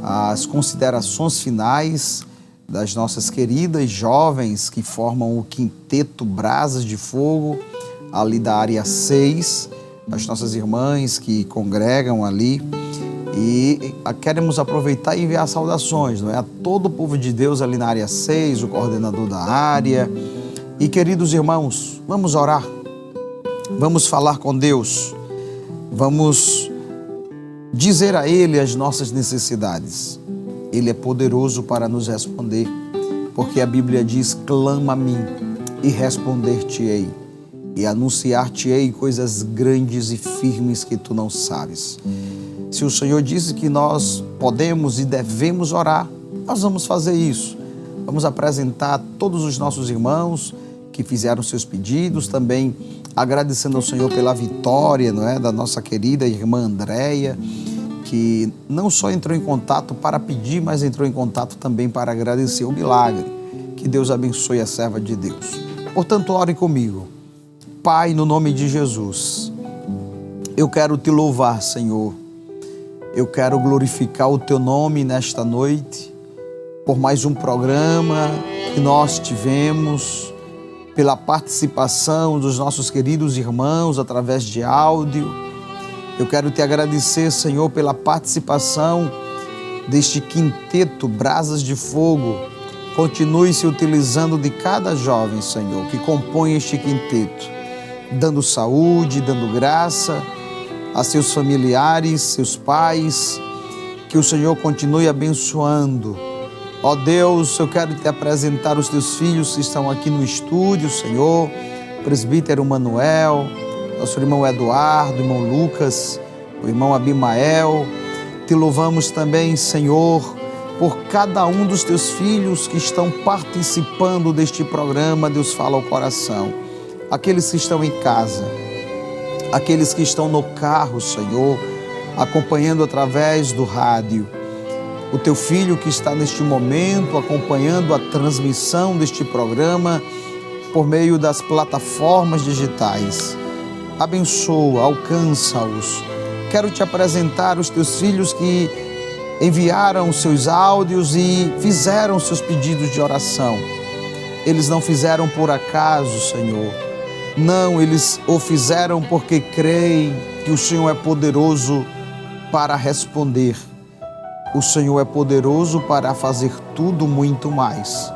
as considerações finais das nossas queridas jovens que formam o Quinteto Brasas de Fogo, ali da área 6, as nossas irmãs que congregam ali. E queremos aproveitar e enviar saudações, não é? A todo o povo de Deus ali na área 6, o coordenador da área. E queridos irmãos, vamos orar, vamos falar com Deus, vamos dizer a Ele as nossas necessidades. Ele é poderoso para nos responder, porque a Bíblia diz: clama a mim e responder-te-ei, e anunciar-te-ei coisas grandes e firmes que tu não sabes. Se o Senhor disse que nós podemos e devemos orar, nós vamos fazer isso. Vamos apresentar a todos os nossos irmãos que fizeram seus pedidos, também agradecendo ao Senhor pela vitória, não é, da nossa querida irmã Andréia, que não só entrou em contato para pedir, mas entrou em contato também para agradecer o milagre. Que Deus abençoe a serva de Deus. Portanto, ore comigo. Pai, no nome de Jesus, eu quero te louvar, Senhor. Eu quero glorificar o teu nome nesta noite, por mais um programa que nós tivemos, pela participação dos nossos queridos irmãos através de áudio. Eu quero te agradecer, Senhor, pela participação deste quinteto Brasas de Fogo. Continue se utilizando de cada jovem, Senhor, que compõe este quinteto, dando saúde, dando graça a seus familiares, seus pais, que o Senhor continue abençoando. Ó Deus, eu quero te apresentar os teus filhos que estão aqui no estúdio, Senhor, o presbítero Manuel, nosso irmão Eduardo, irmão Lucas, o irmão Abimael. Te louvamos também, Senhor, por cada um dos teus filhos que estão participando deste programa Deus Fala ao Coração. Aqueles que estão em casa, aqueles que estão no carro, Senhor, acompanhando através do rádio. O teu filho que está neste momento acompanhando a transmissão deste programa por meio das plataformas digitais. Abençoa, alcança-os. Quero te apresentar os teus filhos que enviaram seus áudios e fizeram seus pedidos de oração. Eles não fizeram por acaso, Senhor. Não, eles o fizeram porque creem que o Senhor é poderoso para responder. O Senhor é poderoso para fazer tudo muito mais,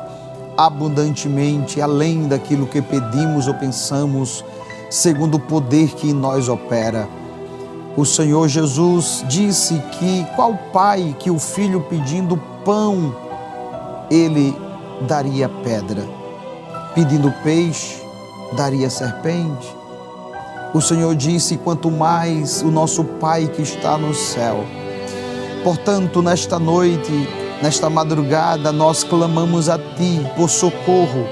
abundantemente, além daquilo que pedimos ou pensamos, segundo o poder que em nós opera. O Senhor Jesus disse que qual pai que o filho pedindo pão, ele daria pedra, pedindo peixe, daria serpente. O Senhor disse, quanto mais o nosso Pai que está no céu. Portanto, nesta noite, nesta madrugada, nós clamamos a Ti por socorro.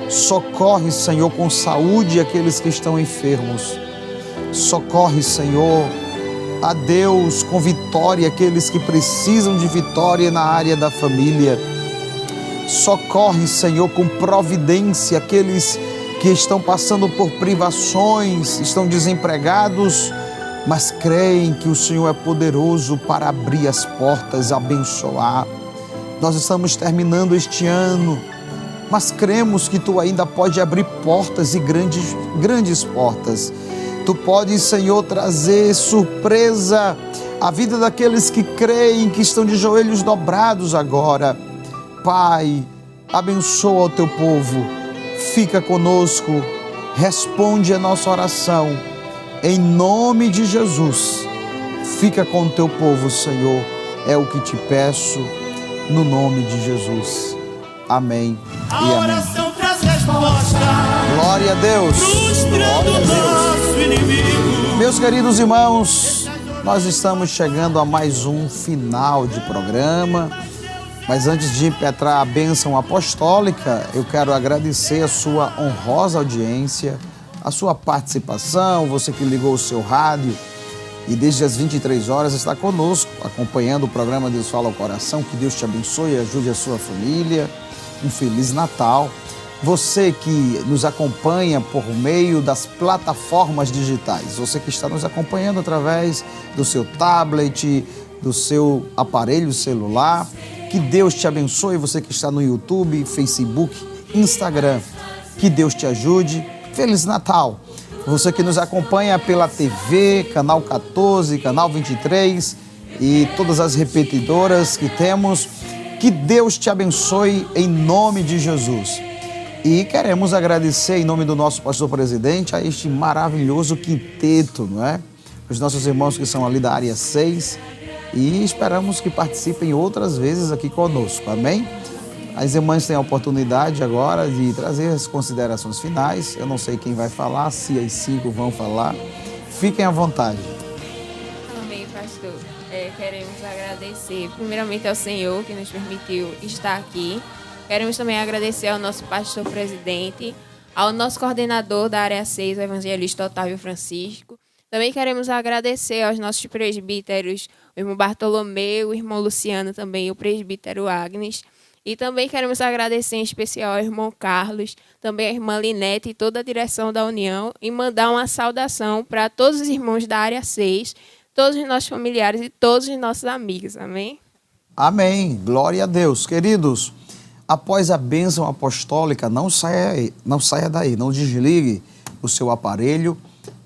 Socorre, Senhor, com saúde aqueles que estão enfermos. Socorre, Senhor, a Deus, com vitória aqueles que precisam de vitória na área da família. Socorre, Senhor, com providência aqueles que estão passando por privações, estão desempregados, mas creem que o Senhor é poderoso para abrir as portas, abençoar. Nós estamos terminando este ano, mas cremos que Tu ainda pode abrir portas e grandes portas. Tu podes, Senhor, trazer surpresa à vida daqueles que creem, que estão de joelhos dobrados agora. Pai, abençoa o Teu povo, fica conosco, responde a nossa oração. Em nome de Jesus, fica com o Teu povo, Senhor, é o que te peço, no nome de Jesus. Amém e amém. A oração traz resposta. Glória a Deus. Frustrando o nosso inimigo. Meus queridos irmãos, nós estamos chegando a mais um final de programa, mas antes de impetrar a bênção apostólica, eu quero agradecer a sua honrosa audiência, a sua participação, você que ligou o seu rádio e desde as 23 horas está conosco, acompanhando o programa Deus Fala ao Coração. Que Deus te abençoe e ajude a sua família. Um Feliz Natal. Você que nos acompanha por meio das plataformas digitais, você que está nos acompanhando através do seu tablet, do seu aparelho celular, que Deus te abençoe. Você que está no YouTube, Facebook, Instagram, que Deus te ajude. Feliz Natal! Você que nos acompanha pela TV, Canal 14, Canal 23 e todas as repetidoras que temos, que Deus te abençoe em nome de Jesus. E queremos agradecer em nome do nosso pastor presidente a este maravilhoso quinteto, não é? Os nossos irmãos que são ali da área 6 e esperamos que participem outras vezes aqui conosco, amém? As irmãs têm a oportunidade agora de trazer as considerações finais. Eu não sei quem vai falar, se as 5 vão falar. Fiquem à vontade. Amém, pastor. Queremos agradecer primeiramente ao Senhor que nos permitiu estar aqui. Queremos também agradecer ao nosso pastor presidente, ao nosso coordenador da área 6, o evangelista Otávio Francisco. Também queremos agradecer aos nossos presbíteros, o irmão Bartolomeu, o irmão Luciano também, o presbítero Agnes. E também queremos agradecer em especial ao irmão Carlos, também a irmã Linete e toda a direção da União e mandar uma saudação para todos os irmãos da área 6, todos os nossos familiares e todos os nossos amigos. Amém? Amém. Glória a Deus. Queridos, após a bênção apostólica, não saia daí, não desligue o seu aparelho,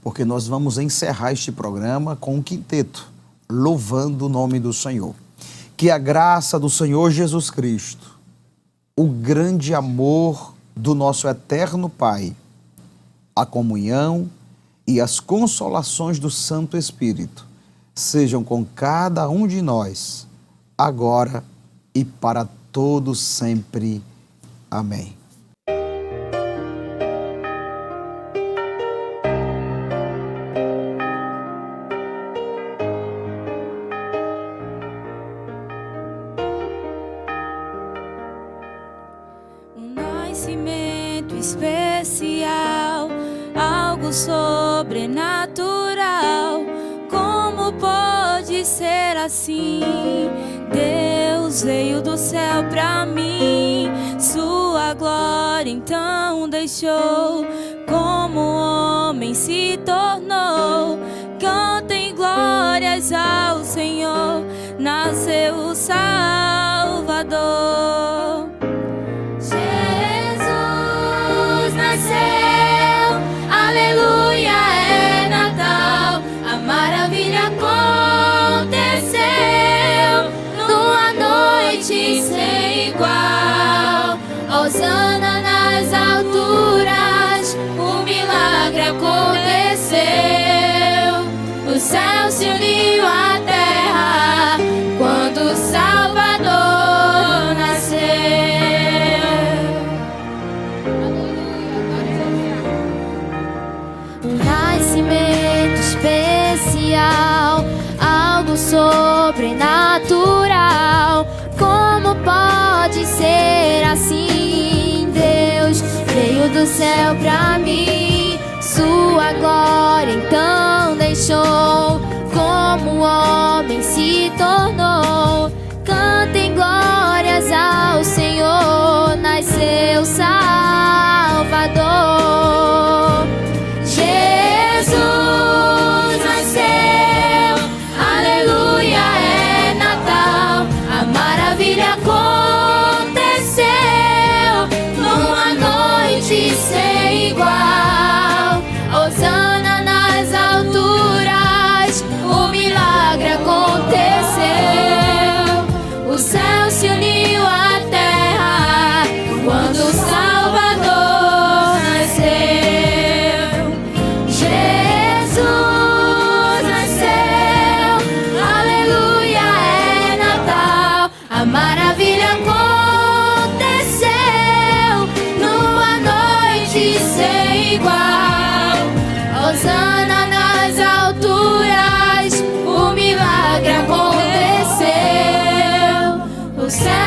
porque nós vamos encerrar este programa com um quinteto, louvando o nome do Senhor. Que a graça do Senhor Jesus Cristo, o grande amor do nosso eterno Pai, a comunhão e as consolações do Santo Espírito sejam com cada um de nós, agora e para todos sempre. Amém. Especial, algo sobrenatural. Como pode ser assim? Deus veio do céu pra mim, sua glória então deixou, como homem se tornou. Cantem glórias ao Senhor, nasceu o Salvador. Nasceu, aleluia, é Natal, a maravilha aconteceu, numa noite sem igual. Hosana nas alturas, o milagre aconteceu, o céu se uniu à terra, quando o Salvador nasceu. Nascimento especial, algo sobrenatural. Como pode ser assim? Deus veio do céu pra mim, sua glória então deixou, como homem se tornou. Cantem glórias ao Senhor, nasceu Salvador. Jesus nasceu, aleluia, é Natal, a maravilha aconteceu, numa noite sem igual. Hosana nas alturas, o milagre aconteceu, o céu se uniu à terra, quando o Salvador nasceu. A maravilha aconteceu, numa noite sem igual. Hosana nas alturas, o milagre aconteceu, o céu